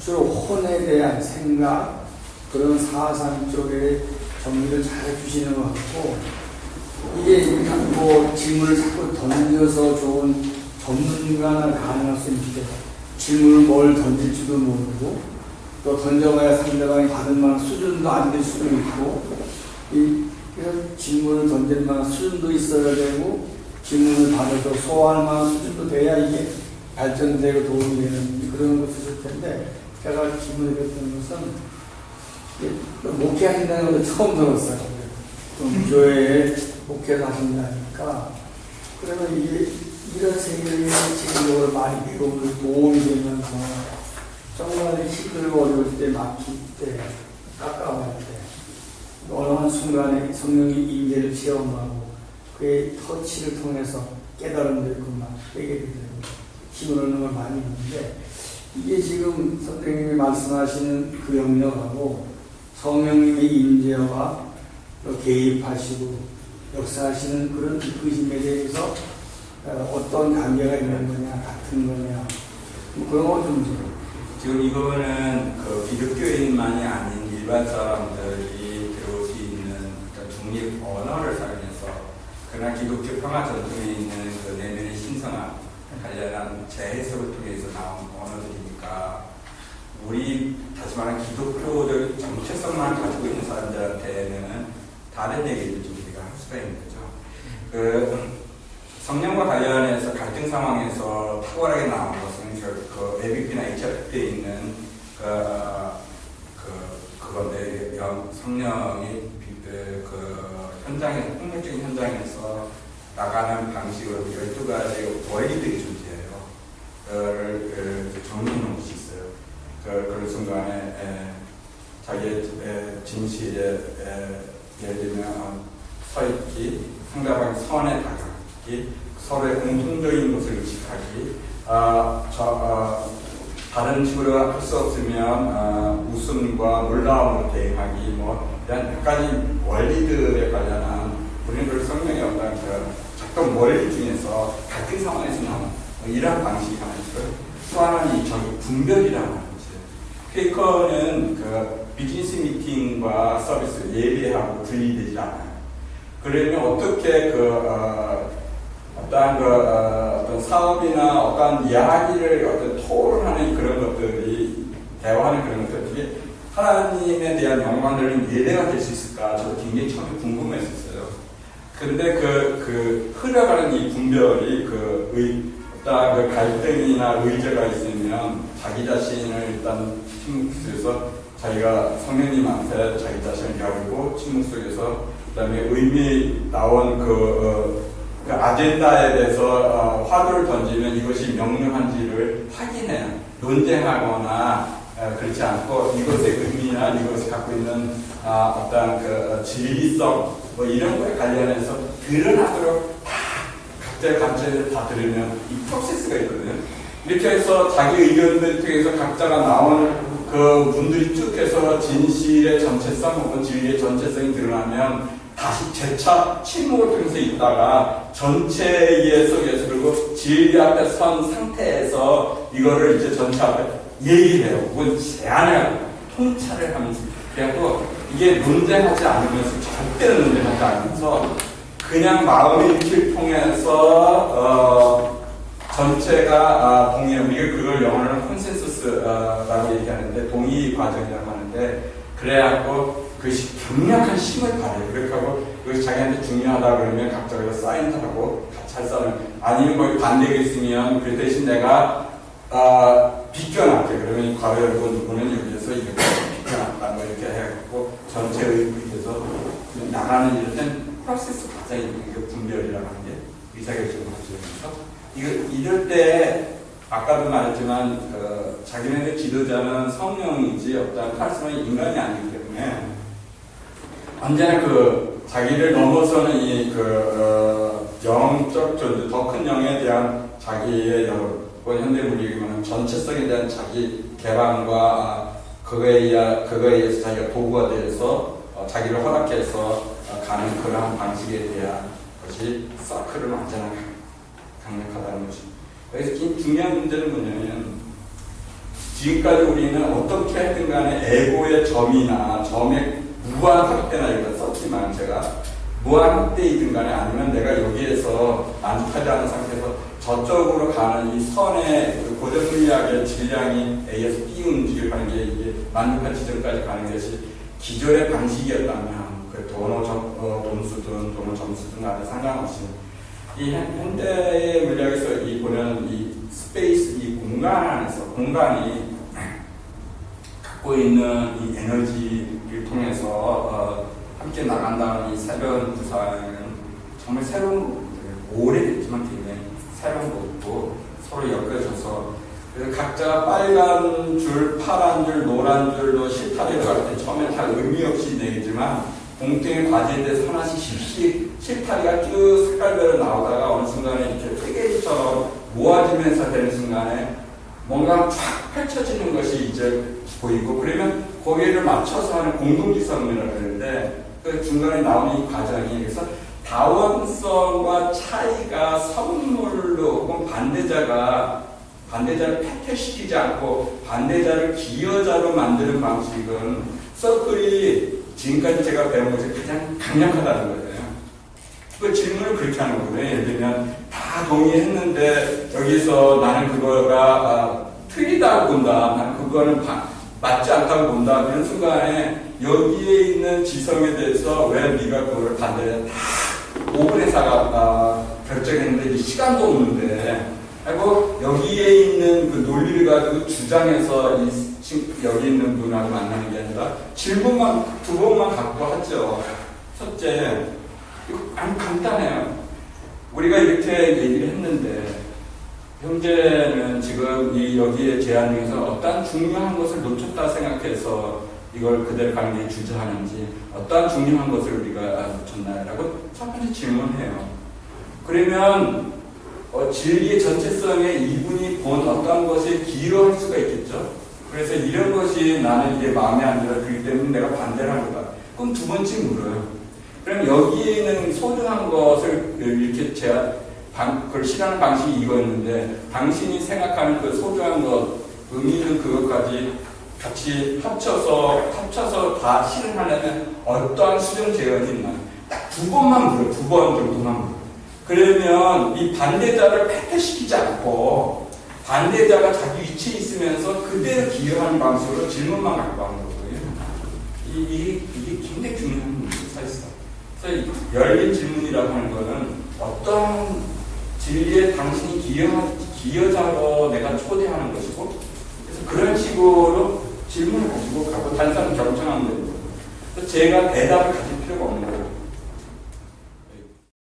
주로 혼에 대한 생각, 그런 사상 쪽에 정리를 잘 해주시는 것 같고, 이게 뭐 질문을 자꾸 던져서 좋은 전문가나 가능할 수 있는데 질문을 뭘 던질지도 모르고 또 던져봐야 상대방이 받을 만한 수준도 안 될 수도 있고, 그래서 질문을 던질 만한 수준도 있어야 되고 질문을 받아서 소화할 만한 수준도 돼야 이게 발전되고 도움이 되는 그런 것이 있을 텐데, 제가 질문을 드렸던 것은 목회하신다는 것도 처음 들었어요. 교회에 목회를 하신다니까. 그러면 이게 이런 세계를 지금적으로 많이 배우는 도움이 되면서 정말 힘들고 어려울 때, 막힐 때, 깎아갈 때 어느 한 순간에 성령의 임재를 체험하고 그의 터치를 통해서 깨달음도 있고 막 깨게 되고 힘을 얻는 걸 많이 있는데, 이게 지금 선생님이 말씀하시는 그 영역하고 성령님의 임재와 개입하시고 역사하시는 그런 이끄심에 대해서 어떤 관계가 있는 거냐, 같은 거냐, 그런 거 좀. 지금 이거는 그 기독교인만이 아닌 일반 사람들이 배울 수 있는 중립 언어를 사용해서, 그러나 기독교 평화 전통에 있는 그 내면의 신성함 관련한 재해석을 통해서 나온 언어들이니까, 우리 다시 말하면 기독교적 정체성만 가지고 있는 사람들한테는 다른 얘기를 좀 우리가 할 수가 있는 거죠. 그 성령과 관련해서 갈등 상황에서 탁월하게 나온 것은 그 ABP나 HRP에 있는 그건데, 성령이 그 현장에서, 폭력적인 현장에서 나가는 방식으로 12가지 원리들이 존재해요. 그걸 정리해 놓은 것이 있어요. 그런 순간에 자기의 진실에 예를 들면 서있기, 상대방의 선에 다가가기, 서로의 공통적인 것을 의식하기, 다른 식으로 할 수 없으면 웃음과 놀라움으로 대응하기, 뭐 이런 몇 가지 원리들에 관련한 우리는 성령의 어떤 작동 원리 중에서 갈등 상황에서 나오는 이러한 방식이 하나 있어요. 또 하나는 저기 분별이라고 하는 거죠. 퀘이커는 그 비즈니스 미팅과 서비스 예배하고 분리되지 않아요. 그러면 어떻게 어떤 사업이나 어떤 이야기를 어떤 토론하는 그런 것들이, 대화하는 그런 것들이 하나님에 대한 영광을 예배가 될 수 있을까? 저도 굉장히 처음에 궁금했었어요. 근데 그 흘러가는 이 분별이 어떤 그 갈등이나 의제가 있으면 자기 자신을 일단 침묵 속에서 자기가 성령님한테 자기 자신을 열고 침묵 속에서 그다음에 의미 나온 그 아젠다에 대해서 화두를 던지면 이것이 명료한지를 확인해요. 논쟁하거나 그렇지 않고 이것의 의미나 이것이 갖고 있는 어떤 그 진리성 뭐 이런 거에 관련해서 드러나도록 다 각자의 관점을 다 들으면 이 프로세스가 있거든요. 이렇게 해서 자기 의견들 통해서 각자가 나온 그 분들이 쭉 해서 진실의 전체성 혹은 진리의 전체성이 드러나면 다시 재차 침묵을 통해서 있다가 전체의 속에서, 그리고 진리 앞에 선 상태에서 이거를 이제 전체 앞에 얘기를 해요. 혹은 제안을 하고 통찰을 하면서. 그래갖고 이게 논쟁하지 않으면서, 절대로 논쟁하지 않으면서 그냥 마음의 일치를 통해서 전체가 동의하고, 우리가 그걸 영어로는 콘센서스라고 얘기하는데, 동의 과정이라고 하는데, 그래갖고 그것이 강력한 힘을 발휘해요. 그렇게 하고 그것이 자기한테 중요하다 그러면 각자가 사인도 하고 같이 할 사람, 아니면 거기 반대가 있으면 그 대신 내가 비껴놨게, 그러면 이 괄호 열고 누구는 여기에서 이렇게 비껴놨다 뭐 이렇게 해갖고 전체 의해서 나가는 이럴 땐 프로세스 과정이 있는 게 분별이라고 하는 게 의사결정 과정에서 이럴 때 아까도 말했지만 자기네들 지도자는 성령이지 어떤 카리스마의 인간이 아니기 때문에 언제나 자기를 넘어서는 영적 존재, 더 큰 영에 대한 자기의 현대문리는 전체성에 대한 자기 개방과 그거에 의해서 자기가 도구가 되어서 자기를 허락해서 가는 그러한 방식에 대한 것이 서클은 완전히 강력하다는 것입니다. 여기서 중요한 문제는 뭐냐면 지금까지 우리는 어떻게 하든 간에 에고의 점이나 점의 무한 확대나 이걸 썼지만 제가 무한 확대이든 간에 아니면 내가 여기에서 만족하지 않은 상태에서 저쪽으로 가는 이 선의 그 고전 물리학의 질량이 A에서 B 움직이는 게 이게 만족한 지점까지 가는 것이 기존의 방식이었다면 그 돈수든 돈을 점수든 간에 상관없이 이 현대의 물리학에서 이 보는 이 스페이스, 이 공간 안에서 공간이 갖고 있는 이 에너지를 통해서 함께 나간다는 이 새로운 구상은 정말 새로운 거고 오래됐지만 굉장히 새로운 거고 서로 엮여져서 그래서 각자 빨간 줄, 파란 줄, 노란 줄로 실타래 들어갈 때 처음에 다 의미 없이 내지만 공통의 과제에 대해서 하나씩 실타래가 쭉 색깔별로 나오다가 어느 순간에 이렇게 뜨개질처럼 모아지면서 되는 순간에 뭔가 쫙 펼쳐지는 것이 이제 보이고 그러면 거기를 맞춰서 하는 공동지성이라고 하는데 그 중간에 나오는 이 과정이 그래서 다원성과 차이가 선물로 혹은 반대자를 패퇴시키지 않고 반대자를 기여자로 만드는 방식은 서클이 지금까지 제가 배운 것이 가장 강력하다는 거예요. 그 질문을 그렇게 하는 거거든요. 예를 들면 다 동의했는데 여기서 나는 그거가 틀리다고 본다. 나는 그거는 맞지 않다고 본다. 그런 순간에 여기에 있는 지성에 대해서 왜 네가 그걸 반대해? 다 5분의 4가 결정했는데 이 시간도 없는데 그리고 여기에 있는 그 논리를 가지고 주장해서 여기 있는 분하고 만나는 게 아니라 질문만 2번만 갖고 하죠. 첫째, 이거 간단해요. 우리가 이렇게 얘기를 했는데 형제는 지금 여기에 제안 중에서 어떤 중요한 것을 놓쳤다 생각해서 이걸 그대로 가는 게 주저하는지 어떤 중요한 것을 우리가 놓쳤나요? 라고 첫 번째 질문해요. 그러면 진리의 전체성에 이분이 본 어떤 것이 기여할 수가 있겠죠. 그래서 이런 것이 나는 이게 마음에 안 들어 그렇기 때문에 내가 반대를 한 거다. 그럼 두 번째 물어요. 그럼 여기에 있는 소중한 것을 이렇게 그걸 실현하는 방식이 이거였는데 당신이 생각하는 그 소중한 것, 의미 있는 그것까지 같이 합쳐서 다 실현하려면 어떠한 수정 제한이 있나? 딱 2번만 물어요. 2번 정도만 물어요. 그러면 이 반대자를 패퇴시키지 않고 반대자가 자기 위치에 있으면서 그대로 기여하는 방식으로 질문만 갖고 하는 거거든요. 이게 굉장히 중요한 문제예요, 사실상. 그래서 열린 질문이라고 하는 거는 어떤 진리에 당신이 기여자로 내가 초대하는 것이고 그래서 그런 식으로 질문을 가지고 가고 단순히 결정하면 됩니다. 그래서 제가 대답을 가질 필요가 없는 거예요.